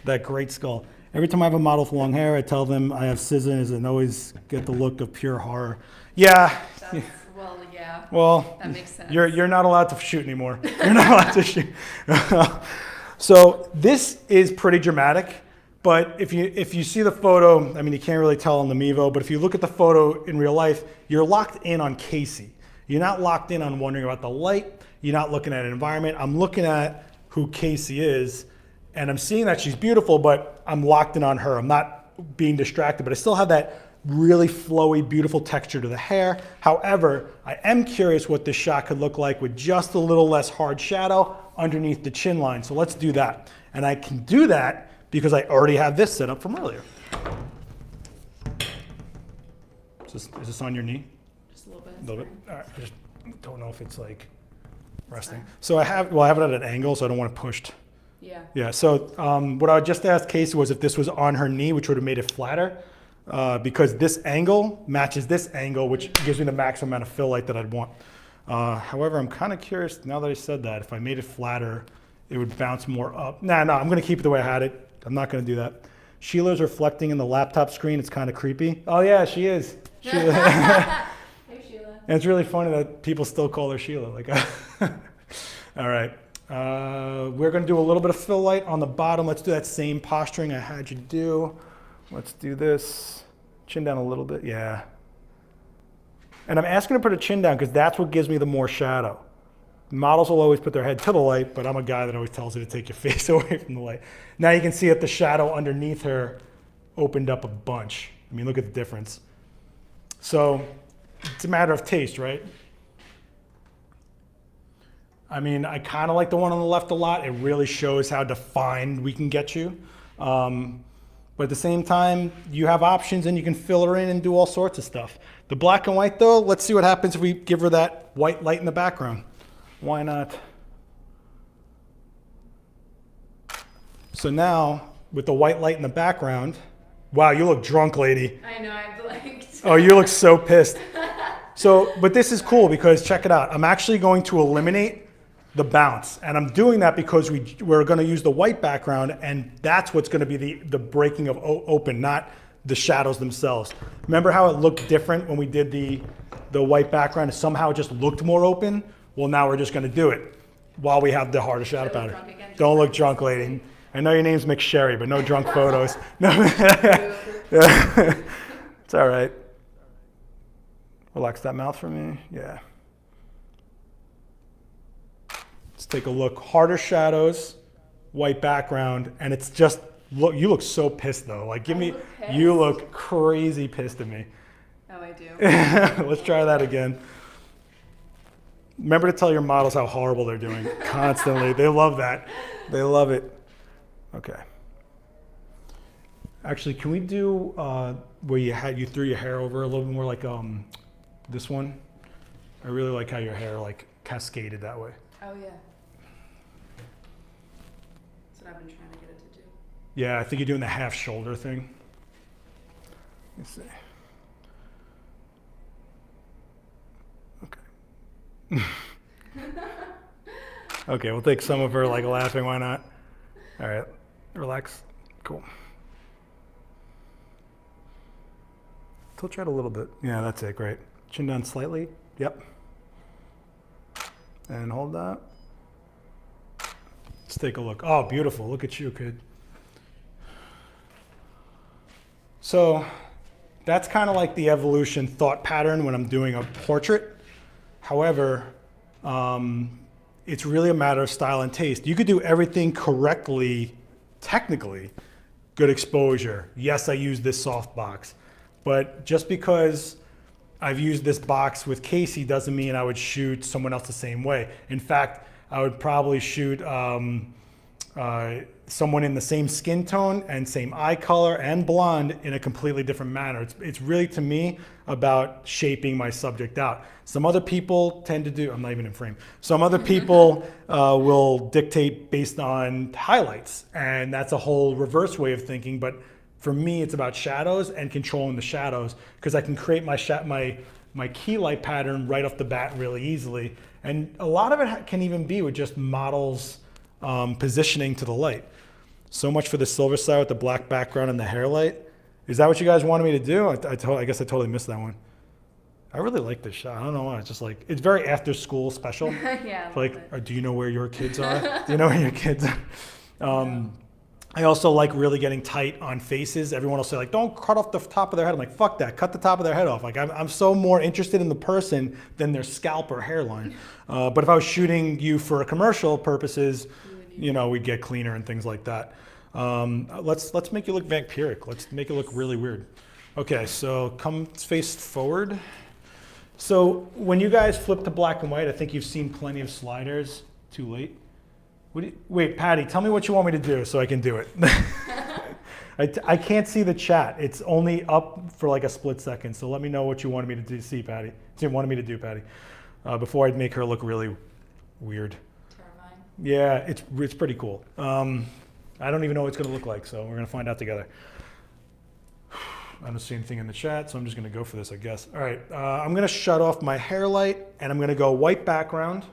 That great skull. Every time I have a model with long hair, I tell them I have scissors and always get the look of pure horror. Yeah. That's, well, yeah. Well, that makes sense. You're not allowed to shoot anymore. You're not allowed to shoot. So this is pretty dramatic, but if you see the photo, I mean, you can't really tell on the Mevo, but if you look at the photo in real life, you're locked in on Casey. You're not locked in on wondering about the light. You're not looking at an environment. I'm looking at who Casey is, and I'm seeing that she's beautiful, but I'm locked in on her. I'm not being distracted, but I still have that really flowy, beautiful texture to the hair. However, I am curious what this shot could look like with just a little less hard shadow underneath the chin line. So let's do that. And I can do that because I already have this set up from earlier. Is this on your knee? Just a little bit. A little bit? All right, I just don't know if it's like resting. So I have it at an angle, so I don't want it pushed. Yeah. Yeah, so what I just asked Casey was if this was on her knee, which would have made it flatter, because this angle matches this angle, which gives me the maximum amount of fill light that I'd want. However, I'm kind of curious, now that I said that, if I made it flatter, it would bounce more up. No, I'm gonna keep it the way I had it. I'm not gonna do that. Sheila's reflecting in the laptop screen. It's kind of creepy. Oh yeah, she is. Sheila. Hey, Sheila. And it's really funny that people still call her Sheila. Like, all right. We're gonna do a little bit of fill light on the bottom. Let's do that same posturing I had you do. Let's do this. Chin down a little bit, yeah. And I'm asking to put a chin down because that's what gives me the more shadow. Models will always put their head to the light, but I'm a guy that always tells you to take your face away from the light. Now you can see that the shadow underneath her opened up a bunch. I mean, look at the difference. So it's a matter of taste, right? I mean, I kind of like the one on the left a lot. It really shows how defined we can get you. But But at the same time, you have options and you can fill her in and do all sorts of stuff. The black and white though, let's see what happens if we give her that white light in the background. Why not? So now, with the white light in the background, wow, you look drunk, lady. I know, I blinked. Oh, you look so pissed. So, but this is cool because check it out. I'm actually going to eliminate the bounce. And I'm doing that because we're going to use the white background, and that's what's going to be the breaking of open, not the shadows themselves. Remember how it looked different when we did the white background? It somehow just looked more open. Well, now we're just going to do it while we have the harder shadow pattern. Don't look drunk, lady. I know your name's McSherry, but no drunk photos. No. It's all right. Relax that mouth for me. Yeah. Let's take a look. Harder shadows, white background, and it's just, look, you look so pissed though. Like you look crazy pissed at me. Oh, I do. Let's try that again. Remember to tell your models how horrible they're doing constantly. They love that. They love it. Okay. Actually, can we do where you threw your hair over a little bit more like this one? I really like how your hair like cascaded that way. Oh yeah. That's what I've been trying to get it to do. Yeah, I think you're doing the half shoulder thing. Let's see. Okay. Okay, we'll take some of her like laughing, why not? All right, relax. Cool. Tilt your head a little bit. Yeah, that's it, great. Chin down slightly. Yep. And hold that. Let's take a look. Oh, beautiful. Look at you, kid. So that's kind of like the evolution thought pattern when I'm doing a portrait. However, it's really a matter of style and taste. You could do everything correctly, technically, good exposure. Yes, I use this soft box, but just because I've used this box with Casey doesn't mean I would shoot someone else the same way. In fact, I would probably shoot someone in the same skin tone and same eye color and blonde in a completely different manner. It's really, to me, about shaping my subject out. Some other people tend to do, I'm not even in frame. Some other people will dictate based on highlights, and that's a whole reverse way of thinking. But for me, it's about shadows and controlling the shadows, because I can create my key light pattern right off the bat really easily. And a lot of it can even be with just models positioning to the light. So much for the silver side with the black background and the hair light. Is that what you guys wanted me to do? I guess I totally missed that one. I really like this shot. I don't know why. It's just like, it's very after school special. Yeah. Like, do you know where your kids are? Do you know where your kids are? I also like really getting tight on faces. Everyone will say like, don't cut off the top of their head. I'm like, fuck that, cut the top of their head off. Like I'm so more interested in the person than their scalp or hairline. But if I was shooting you for commercial purposes, you know, we'd get cleaner and things like that. Let's make you look vampiric. Let's make it look really weird. Okay, so come face forward. So when you guys flip to black and white, I think you've seen plenty of sliders. Too late. Wait, Patty, tell me what you want me to do so I can do it. I can't see the chat. It's only up for like a split second. So let me know what you wanted me to do, see, Patty. What you wanted me to do, Patty, before I make her look really weird. Terrifying. Yeah, it's pretty cool. I don't even know what it's going to look like, so we're going to find out together. I don't see anything in the chat, so I'm just going to go for this, I guess. All right, I'm going to shut off my hair light, and I'm going to go white background.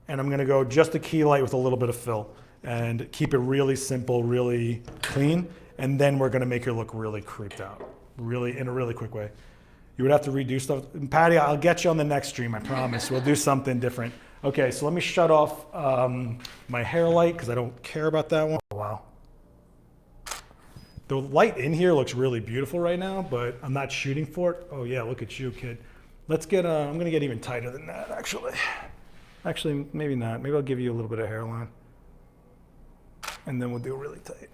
And I'm gonna go just a key light with a little bit of fill and keep it really simple, really clean. And then we're gonna make her look really creeped out, really in a really quick way. You would have to redo stuff. And Patty, I'll get you on the next stream, I promise. We'll do something different. Okay, so let me shut off my hair light because I don't care about that one. Oh, wow. The light in here looks really beautiful right now, but I'm not shooting for it. Oh yeah, look at you, kid. Let's get, I'm gonna get even tighter than that, actually. Actually, maybe not. Maybe I'll give you a little bit of hairline. And then we'll do it really tight.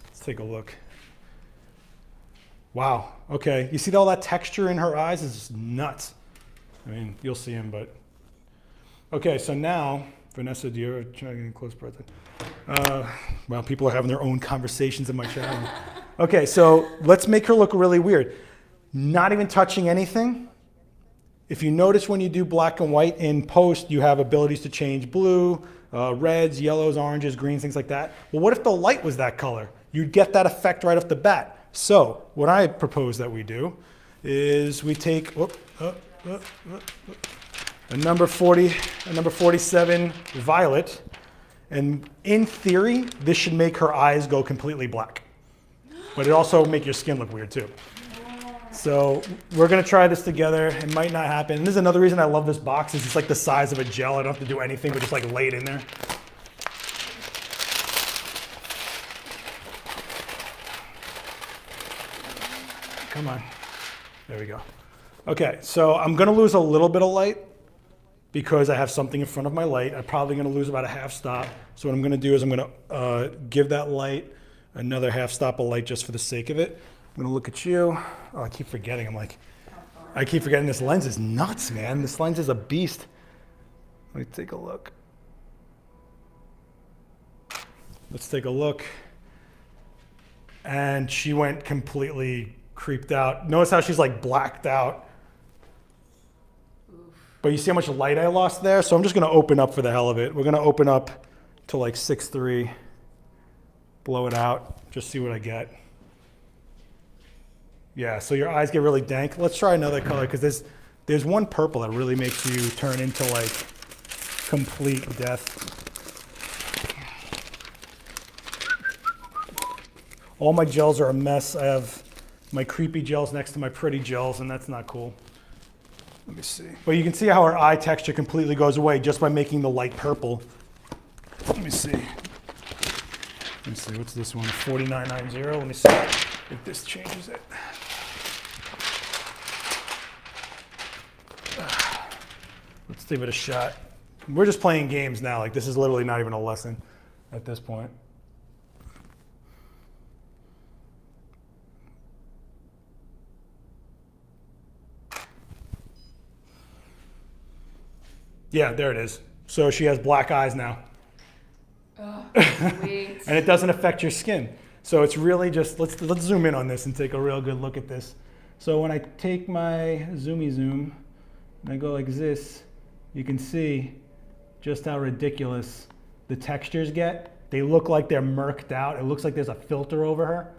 Let's take a look. Wow. Okay. You see all that texture in her eyes? It's just nuts. I mean, you'll see him, but. Okay, so now Vanessa, do you ever try to get close present? Well, people are having their own conversations in my chat room. Okay, so let's make her look really weird. Not even touching anything. If you notice when you do black and white in post, you have abilities to change blue, reds, yellows, oranges, greens, things like that. Well, what if the light was that color? You'd get that effect right off the bat. So what I propose that we do is we take a number 40, a number 47 violet, and in theory, this should make her eyes go completely black. But it also make your skin look weird too. So we're gonna try this together. It might not happen. And this is another reason I love this box, is it's like the size of a gel. I don't have to do anything but just like lay it in there. Come on, there we go. Okay, so I'm gonna lose a little bit of light because I have something in front of my light. I'm probably gonna lose about a half stop. So what I'm gonna do is I'm gonna give that light another half stop of light just for the sake of it. I'm gonna look at you. Oh, I keep forgetting. I keep forgetting this lens is nuts, man. This lens is a beast. Let me take a look. Let's take a look. And she went completely creeped out. Notice how she's like blacked out. But you see how much light I lost there? So I'm just gonna open up for the hell of it. We're gonna open up to like 6.3, blow it out, just see what I get. Yeah, so your eyes get really dank. Let's try another color, because there's one purple that really makes you turn into like complete death. All my gels are a mess. I have my creepy gels next to my pretty gels, and that's not cool. Let me see. But you can see how our eye texture completely goes away just by making the light purple. Let me see. Let me see, what's this one? 4990. Let me see if this changes it. Let's give it a shot. We're just playing games now. Like, this is literally not even a lesson at this point. Yeah, there it is. So she has black eyes now. Oh, sweet. And it doesn't affect your skin. So it's really just, let's zoom in on this and take a real good look at this. So when I take my zoomy zoom and I go like this, you can see just how ridiculous the textures get. They look like they're murked out. It looks like there's a filter over her.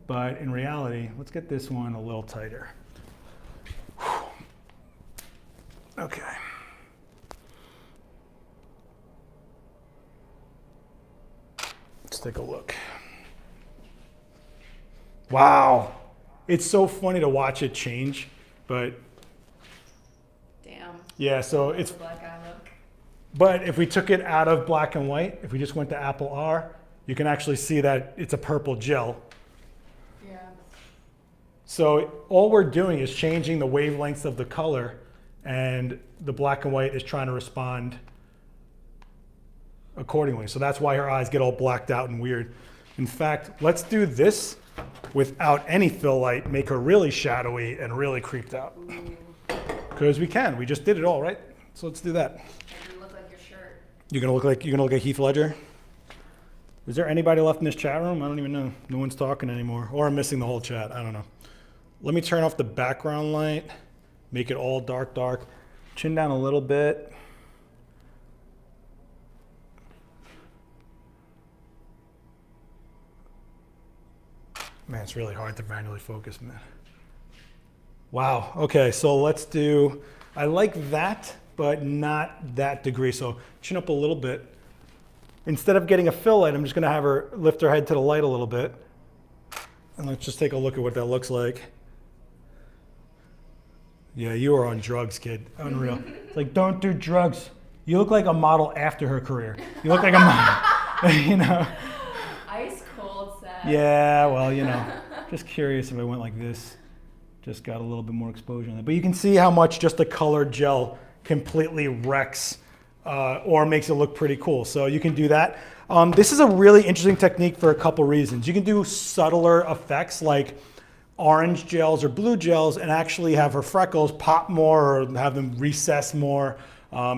But in reality, let's get this one a little tighter. Whew. Okay. Let's take a look. Wow. It's so funny to watch it change, but Damn. yeah, so it's, Black eye look. but if we took it out of black and white, if we just went to Apple R, you can actually see that it's a purple gel. Yeah. So all we're doing is changing the wavelengths of the color, and the black and white is trying to respond accordingly. So that's why her eyes get all blacked out and weird. In fact, let's do this without any fill light, make her really shadowy and really creeped out. Because we can, we just did it all, right? So let's do that. You look like your shirt. You're gonna look like Heath Ledger? Is there anybody left in this chat room? I don't even know. No one's talking anymore. Or I'm missing the whole chat, I don't know. Let me turn off the background light, make it all dark, dark. Chin down a little bit. Man, it's really hard to manually focus, man. Wow, okay, so let's do, I like that, but not that degree. So chin up a little bit. Instead of getting a fill light, I'm just gonna have her lift her head to the light a little bit. And let's just take a look at what that looks like. Yeah, you are on drugs, kid, unreal. It's like, don't do drugs. You look like a model after her career. You look like a model, you know? Ice cold, Seth. Yeah, well, you know, just curious if I went like this, just got a little bit more exposure on that. But you can see how much just a colored gel completely wrecks or makes it look pretty cool. So you can do that. This is a really interesting technique for a couple reasons. You can do subtler effects like orange gels or blue gels and actually have her freckles pop more or have them recess more.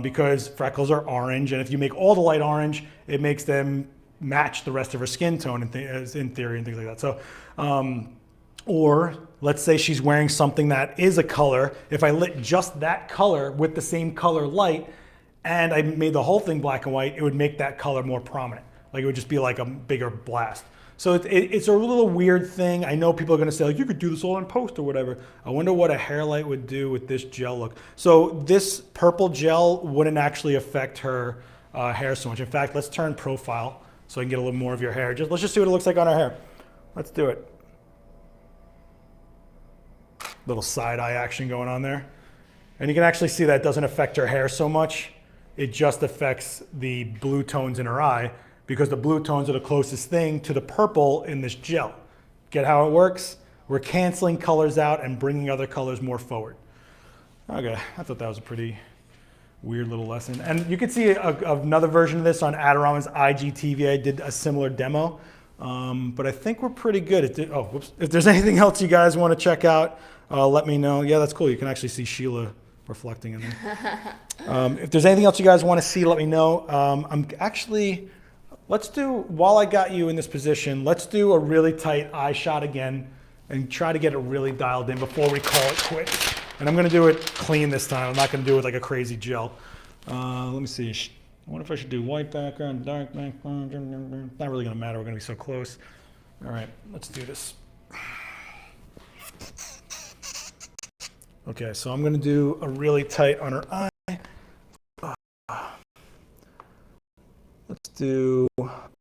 because freckles are orange, and if you make all the light orange, it makes them match the rest of her skin tone in theory and things like that. So, or let's say she's wearing something that is a color. If I lit just that color with the same color light and I made the whole thing black and white, it would make that color more prominent. Like it would just be like a bigger blast. So it's a little weird thing. I know people are gonna say, like, you could do this all in post or whatever. I wonder what a hair light would do with this gel look. So this purple gel wouldn't actually affect her hair so much. In fact, let's turn profile so I can get a little more of your hair. Let's just see what it looks like on her hair. Let's do it. Little side eye action going on there. And you can actually see that it doesn't affect her hair so much. It just affects the blue tones in her eye because the blue tones are the closest thing to the purple in this gel. Get how it works? We're canceling colors out and bringing other colors more forward. Okay, I thought that was a pretty weird little lesson. And you can see another version of this on Adorama's IGTV. I did a similar demo, but I think we're pretty good at it. Oh, whoops. If there's anything else you guys want to check out, let me know. Yeah, that's cool. You can actually see Sheila reflecting in there. If there's anything else you guys want to see, let me know. Let's do, while I got you in this position, let's do a really tight eye shot again and try to get it really dialed in before we call it quits. And I'm going to do it clean this time. I'm not going to do it like a crazy gel. Let me see. I wonder if I should do white background, dark background. Not really going to matter. We're going to be so close. All right, let's do this. Okay, so I'm going to do a really tight on her eye. Let's do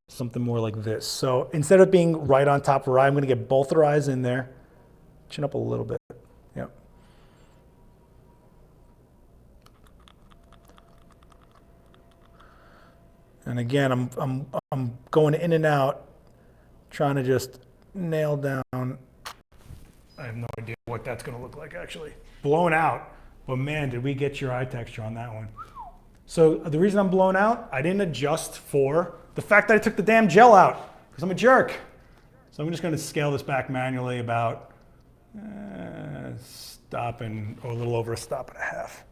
something more like this. So instead of being right on top of her eye, I'm going to get both her eyes in there. Chin up a little bit. Yep. And again, I'm going in and out, trying to just nail down. I have no idea what that's going to look like, actually. Blown out. But man, did we get your eye texture on that one. So the reason I'm blown out, I didn't adjust for the fact that I took the damn gel out, because I'm a jerk. So I'm just going to scale this back manually about a little over a stop and a half.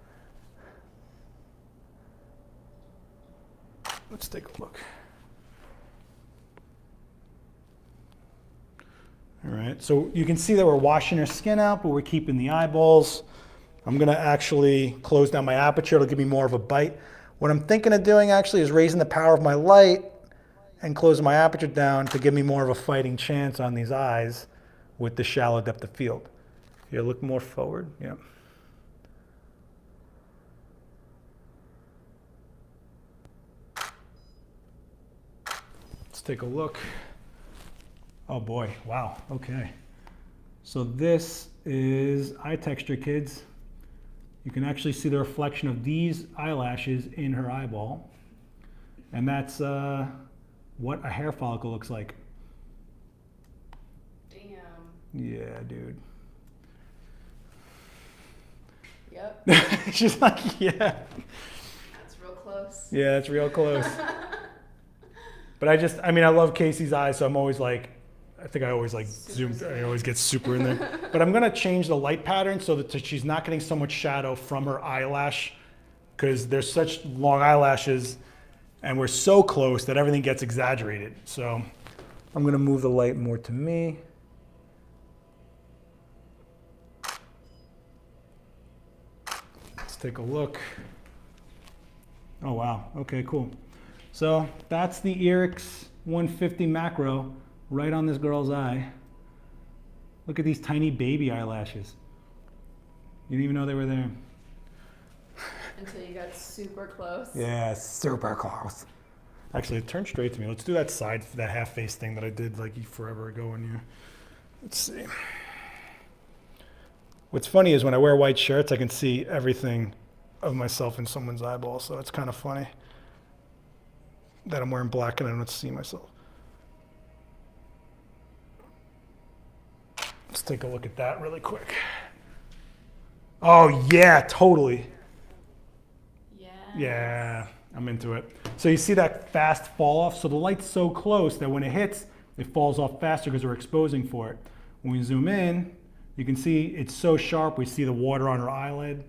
Let's take a look. All right, so you can see that we're washing her skin out, but we're keeping the eyeballs. I'm gonna actually close down my aperture. It'll give me more of a bite. What I'm thinking of doing actually is raising the power of my light and closing my aperture down to give me more of a fighting chance on these eyes with the shallow depth of field. Here, look more forward, yeah. Let's take a look. Oh boy, wow, okay. So this is eye texture, kids. You can actually see the reflection of these eyelashes in her eyeball. And that's what a hair follicle looks like. Damn. Yeah, dude. Yep. She's like, yeah. That's real close. Yeah, it's real close. But I mean, I love Casey's eyes, so I'm always like, I think I always like zoom, I always get super in there. But I'm gonna change the light pattern so that she's not getting so much shadow from her eyelash, because there's such long eyelashes and we're so close that everything gets exaggerated. So I'm gonna move the light more to me. Let's take a look. Oh wow, okay, cool. So that's the Irix 150 macro right on this girl's eye. Look at these tiny baby eyelashes. You didn't even know they were there. Until you got super close. Yeah, super close. Actually, turn straight to me. Let's do that side, that half face thing that I did like forever ago on you. Let's see. What's funny is when I wear white shirts, I can see everything of myself in someone's eyeball. So it's kind of funny that I'm wearing black and I don't see myself. Let's take a look at that really quick. Oh yeah, totally. Yeah, I'm into it. So you see that fast fall off? So the light's so close that when it hits, it falls off faster because we're exposing for it. When we zoom in, you can see it's so sharp. We see the water on her eyelid.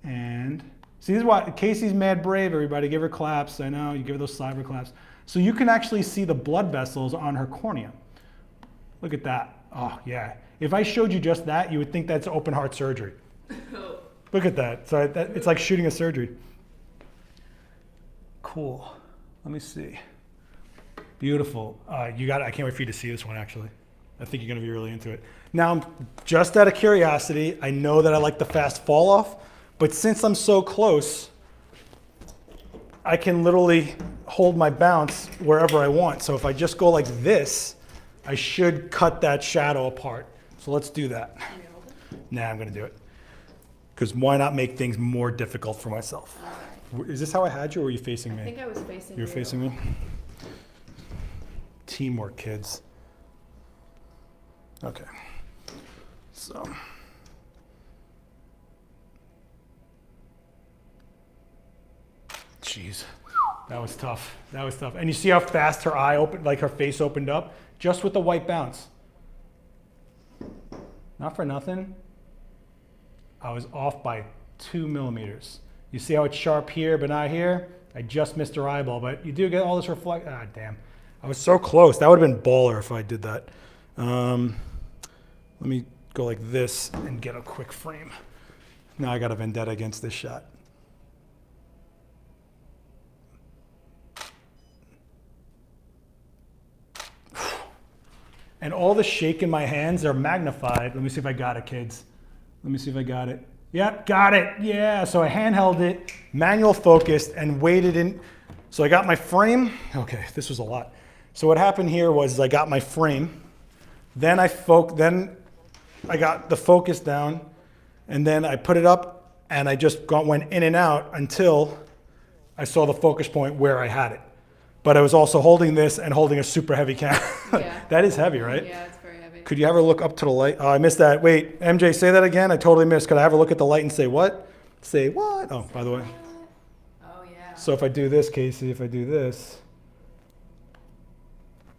And See, this is why Casey's mad brave, everybody. Give her claps. I know, you give her those cyber claps. So you can actually see the blood vessels on her cornea. Look at that. Oh, yeah. If I showed you just that, you would think that's open heart surgery. Look at that. So it's like shooting a surgery. Cool. Let me see. Beautiful. You got it. I can't wait for you to see this one, actually. I think you're going to be really into it. Now, just out of curiosity, I know that I like the fast fall off, but since I'm so close, I can literally hold my bounce wherever I want. So if I just go like this, I should cut that shadow apart. So let's do that. Nah, I'm going to do it. Because why not make things more difficult for myself? Is this how I had you, or were you facing me? I think I was facing you. You're facing me? Teamwork, kids. Okay. So. Jeez. That was tough. That was tough. And you see how fast her eye opened, like her face opened up? Just with the white bounce. Not for nothing. I was off by 2 millimeters. You see how it's sharp here, but not here? I just missed her eyeball, but you do get all this reflect. Ah, damn. I was so close. That would have been baller if I did that. Let me go like this and get a quick frame. Now I got a vendetta against this shot. And all the shake in my hands are magnified. Let me see if I got it, kids. Let me see if I got it. Yep, got it. Yeah, so I handheld it, manual focused, and waited in. So I got my frame. Okay, this was a lot. So what happened here was I got my frame, then I got the focus down, and then I put it up, and I just went in and out until I saw the focus point where I had it. But I was also holding this and holding a super heavy camera. Yeah. That is heavy, right? Yeah, it's very heavy. Could you have her look up to the light? Oh, I missed that. Wait, MJ, say that again. I totally missed. Could I have her look at the light and say what? Say what? Oh, by the way. Oh, yeah. So if I do this, Casey, if I do this,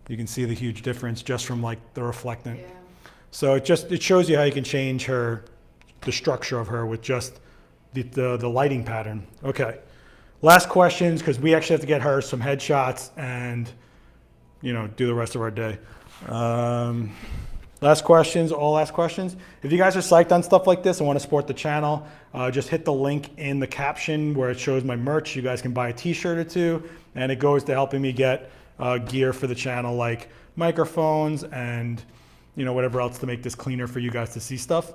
you can see the huge difference just from like the reflectant. Yeah. So it shows you how you can change the structure of her with just the lighting pattern. Okay. Last questions, because we actually have to get her some headshots and, do the rest of our day. Last questions, all last questions. If you guys are psyched on stuff like this and want to support the channel, just hit the link in the caption where it shows my merch. You guys can buy a t-shirt or two, and it goes to helping me get gear for the channel, like microphones and, whatever else to make this cleaner for you guys to see stuff.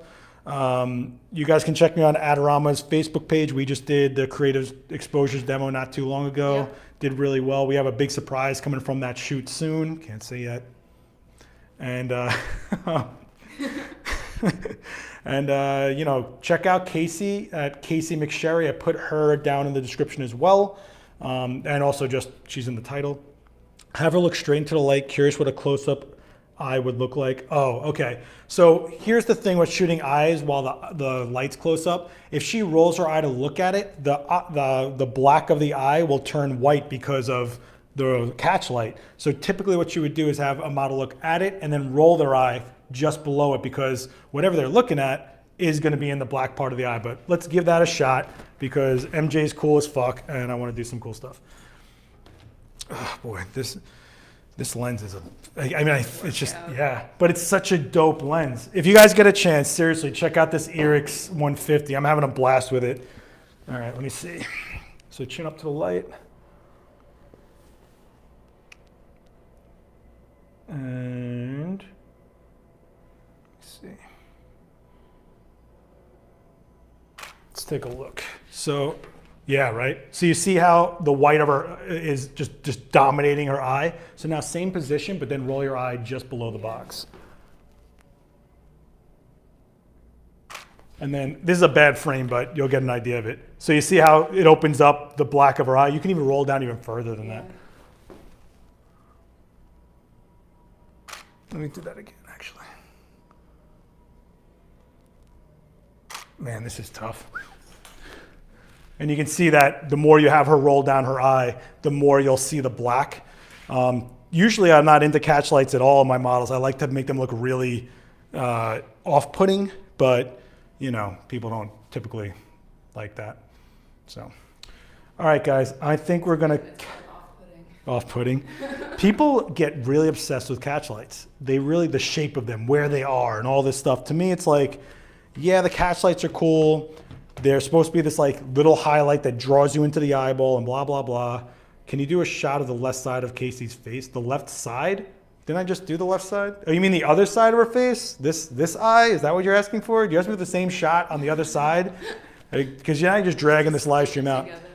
You guys can check me on Adorama's Facebook page. We just did the Creative Exposures demo not too long ago. Yeah. Did really well. We have a big surprise coming from that shoot soon. Can't say yet. And, check out Casey at Casey McSherry. I put her down in the description as well. And also she's in the title. Have her look straight into the light. Curious what a close-up eye would look like. Oh, okay. So here's the thing with shooting eyes while the light's close up. If she rolls her eye to look at it, the black of the eye will turn white because of the catch light. So typically what you would do is have a model look at it and then roll their eye just below it, because whatever they're looking at is going to be in the black part of the eye. But let's give that a shot because MJ's cool as fuck and I want to do some cool stuff. Oh boy, this lens is it's just, yeah, but it's such a dope lens. If you guys get a chance, seriously, check out this Irix 150. I'm having a blast with it. All right, let me see. So chin up to the light. And let's see. Let's take a look. So, yeah, right? So you see how the white of her is just dominating her eye? So now same position, but then roll your eye just below the box. And then, this is a bad frame, but you'll get an idea of it. So you see how it opens up the black of her eye? You can even roll down even further than that. Let me do that again, actually. Man, this is tough. And you can see that the more you have her roll down her eye, the more you'll see the black. Usually I'm not into catch lights at all in my models. I like to make them look really off-putting, but people don't typically like that. So, all right, guys, I think we're gonna. It's like Off-putting. People get really obsessed with catch lights. They really, the shape of them, where they are, and all this stuff. To me, it's like, yeah, the catch lights are cool. They're supposed to be this like little highlight that draws you into the eyeball and blah, blah, blah. Can you do a shot of the left side of Casey's face? The left side? Didn't I just do the left side? Oh, you mean the other side of her face? This eye? Is that what you're asking for? Do you ask me for the same shot on the other side? Because you're just dragging this live stream out. together.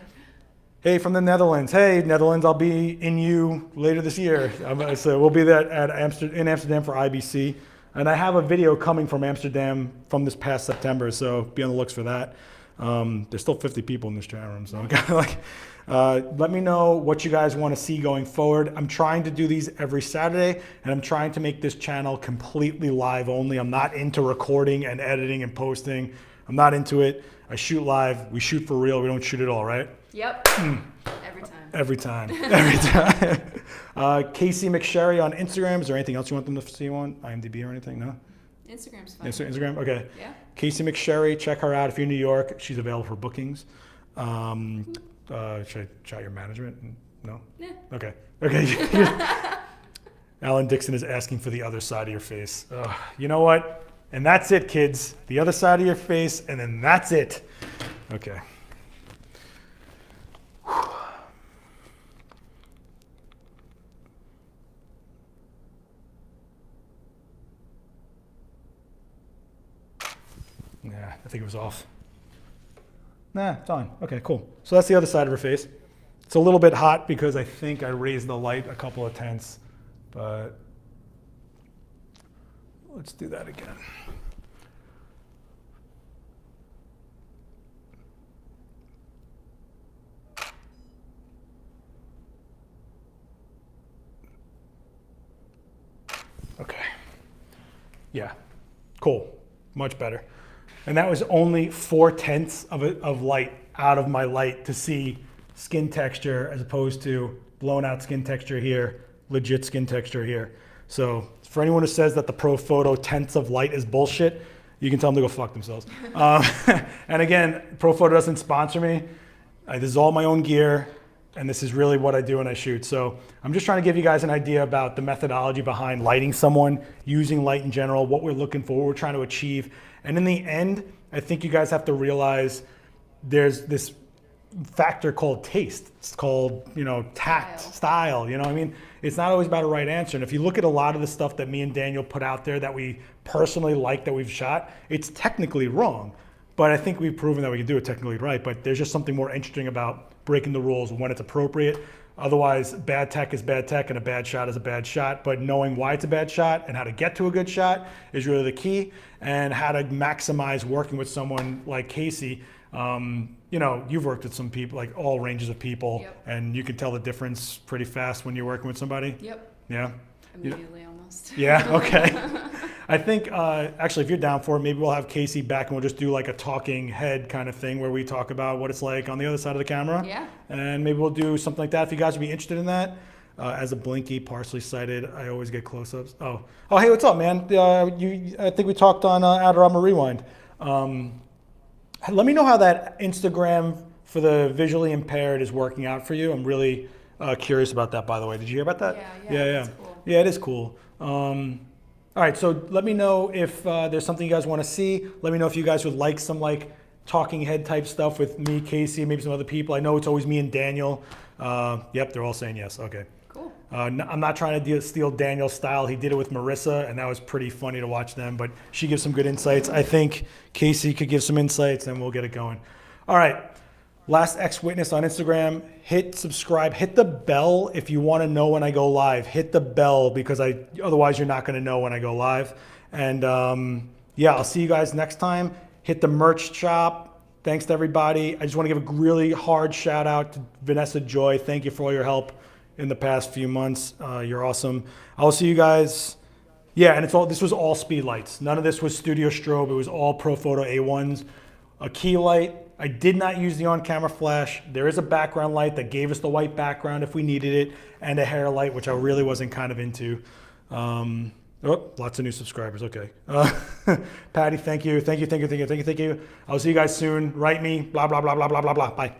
Hey, from the Netherlands. Hey, Netherlands, I'll be in you later this year. So we'll be there in Amsterdam for IBC. And I have a video coming from Amsterdam from this past September, so be on the looks for that. There's still 50 people in this chat room, so I'm kind of like, let me know what you guys want to see going forward. I'm trying to do these every Saturday, and I'm trying to make this channel completely live only. I'm not into recording and editing and posting. I'm not into it. I shoot live. We shoot for real. We don't shoot at all, right? Yep. Every time. Every time. Every time. Casey McSherry on Instagram. Is there anything else you want them to see on IMDb or anything? No? Instagram's fine. Instagram? Okay. Yeah. Casey McSherry. Check her out if you're in New York. She's available for bookings. Should I shout your management? No? Yeah. Okay. Okay. Alan Dixon is asking for the other side of your face. You know what? And that's it, kids. The other side of your face, and then that's it. Okay. Yeah, I think it was off. Nah, it's on. Okay, cool. So that's the other side of her face. It's a little bit hot because I think I raised the light a couple of tenths, but let's do that again. Okay. Yeah, cool. Much better. And that was only 4/10 of light out of my light to see skin texture as opposed to blown out skin texture here, legit skin texture here. So for anyone who says that the Profoto tenths of light is bullshit, you can tell them to go fuck themselves. And again, Profoto doesn't sponsor me. This is all my own gear, and this is really what I do when I shoot. So I'm just trying to give you guys an idea about the methodology behind lighting someone, using light in general, what we're looking for, what we're trying to achieve. And in the end, I think you guys have to realize there's this factor called taste. It's called, tact, style. I mean, it's not always about a right answer. And if you look at a lot of the stuff that me and Daniel put out there that we personally like, that we've shot, it's technically wrong. But I think we've proven that we can do it technically right. But there's just something more interesting about breaking the rules when it's appropriate. Otherwise, bad tech is bad tech and a bad shot is a bad shot. But knowing why it's a bad shot and how to get to a good shot is really the key. And how to maximize working with someone like Casey. You've worked with some people, like all ranges of people, Yep. and you can tell the difference pretty fast when you're working with somebody. Yep. Yeah. Immediately almost. Yeah, okay. I think, actually, if you're down for it, maybe we'll have Casey back and we'll just do like a talking head kind of thing where we talk about what it's like on the other side of the camera. Yeah. And maybe we'll do something like that if you guys would be interested in that. As a blinky, partially sighted, I always get close-ups. Oh, hey, what's up, man? I think we talked on Adderall Rewind. Let me know how that Instagram for the visually impaired is working out for you. I'm really curious about that, by the way. Did you hear about that? Yeah. That's cool. Yeah, it is cool. All right, so let me know if there's something you guys want to see. Let me know if you guys would like some talking head type stuff with me, Casey, maybe some other people. I know it's always me and Daniel. Yep, they're all saying yes. Okay. Cool. I'm not trying to steal Daniel's style. He did it with Marissa, and that was pretty funny to watch them, but she gives some good insights. I think Casey could give some insights, and we'll get it going. All right. Last Ex-Witness on Instagram. Hit subscribe. Hit the bell if you want to know when I go live. Hit the bell because otherwise you're not going to know when I go live. And I'll see you guys next time. Hit the merch shop. Thanks to everybody. I just want to give a really hard shout out to Vanessa Joy. Thank you for all your help in the past few months. You're awesome. I'll see you guys. Yeah, and this was all speed lights. None of this was studio strobe. It was all Profoto A1s. A key light. I did not use the on-camera flash. There is a background light that gave us the white background if we needed it, and a hair light, which I really wasn't kind of into. Lots of new subscribers. Okay. Patty, thank you. I'll see you guys soon. Write me. Blah, blah, blah, blah, blah, blah, blah. Bye.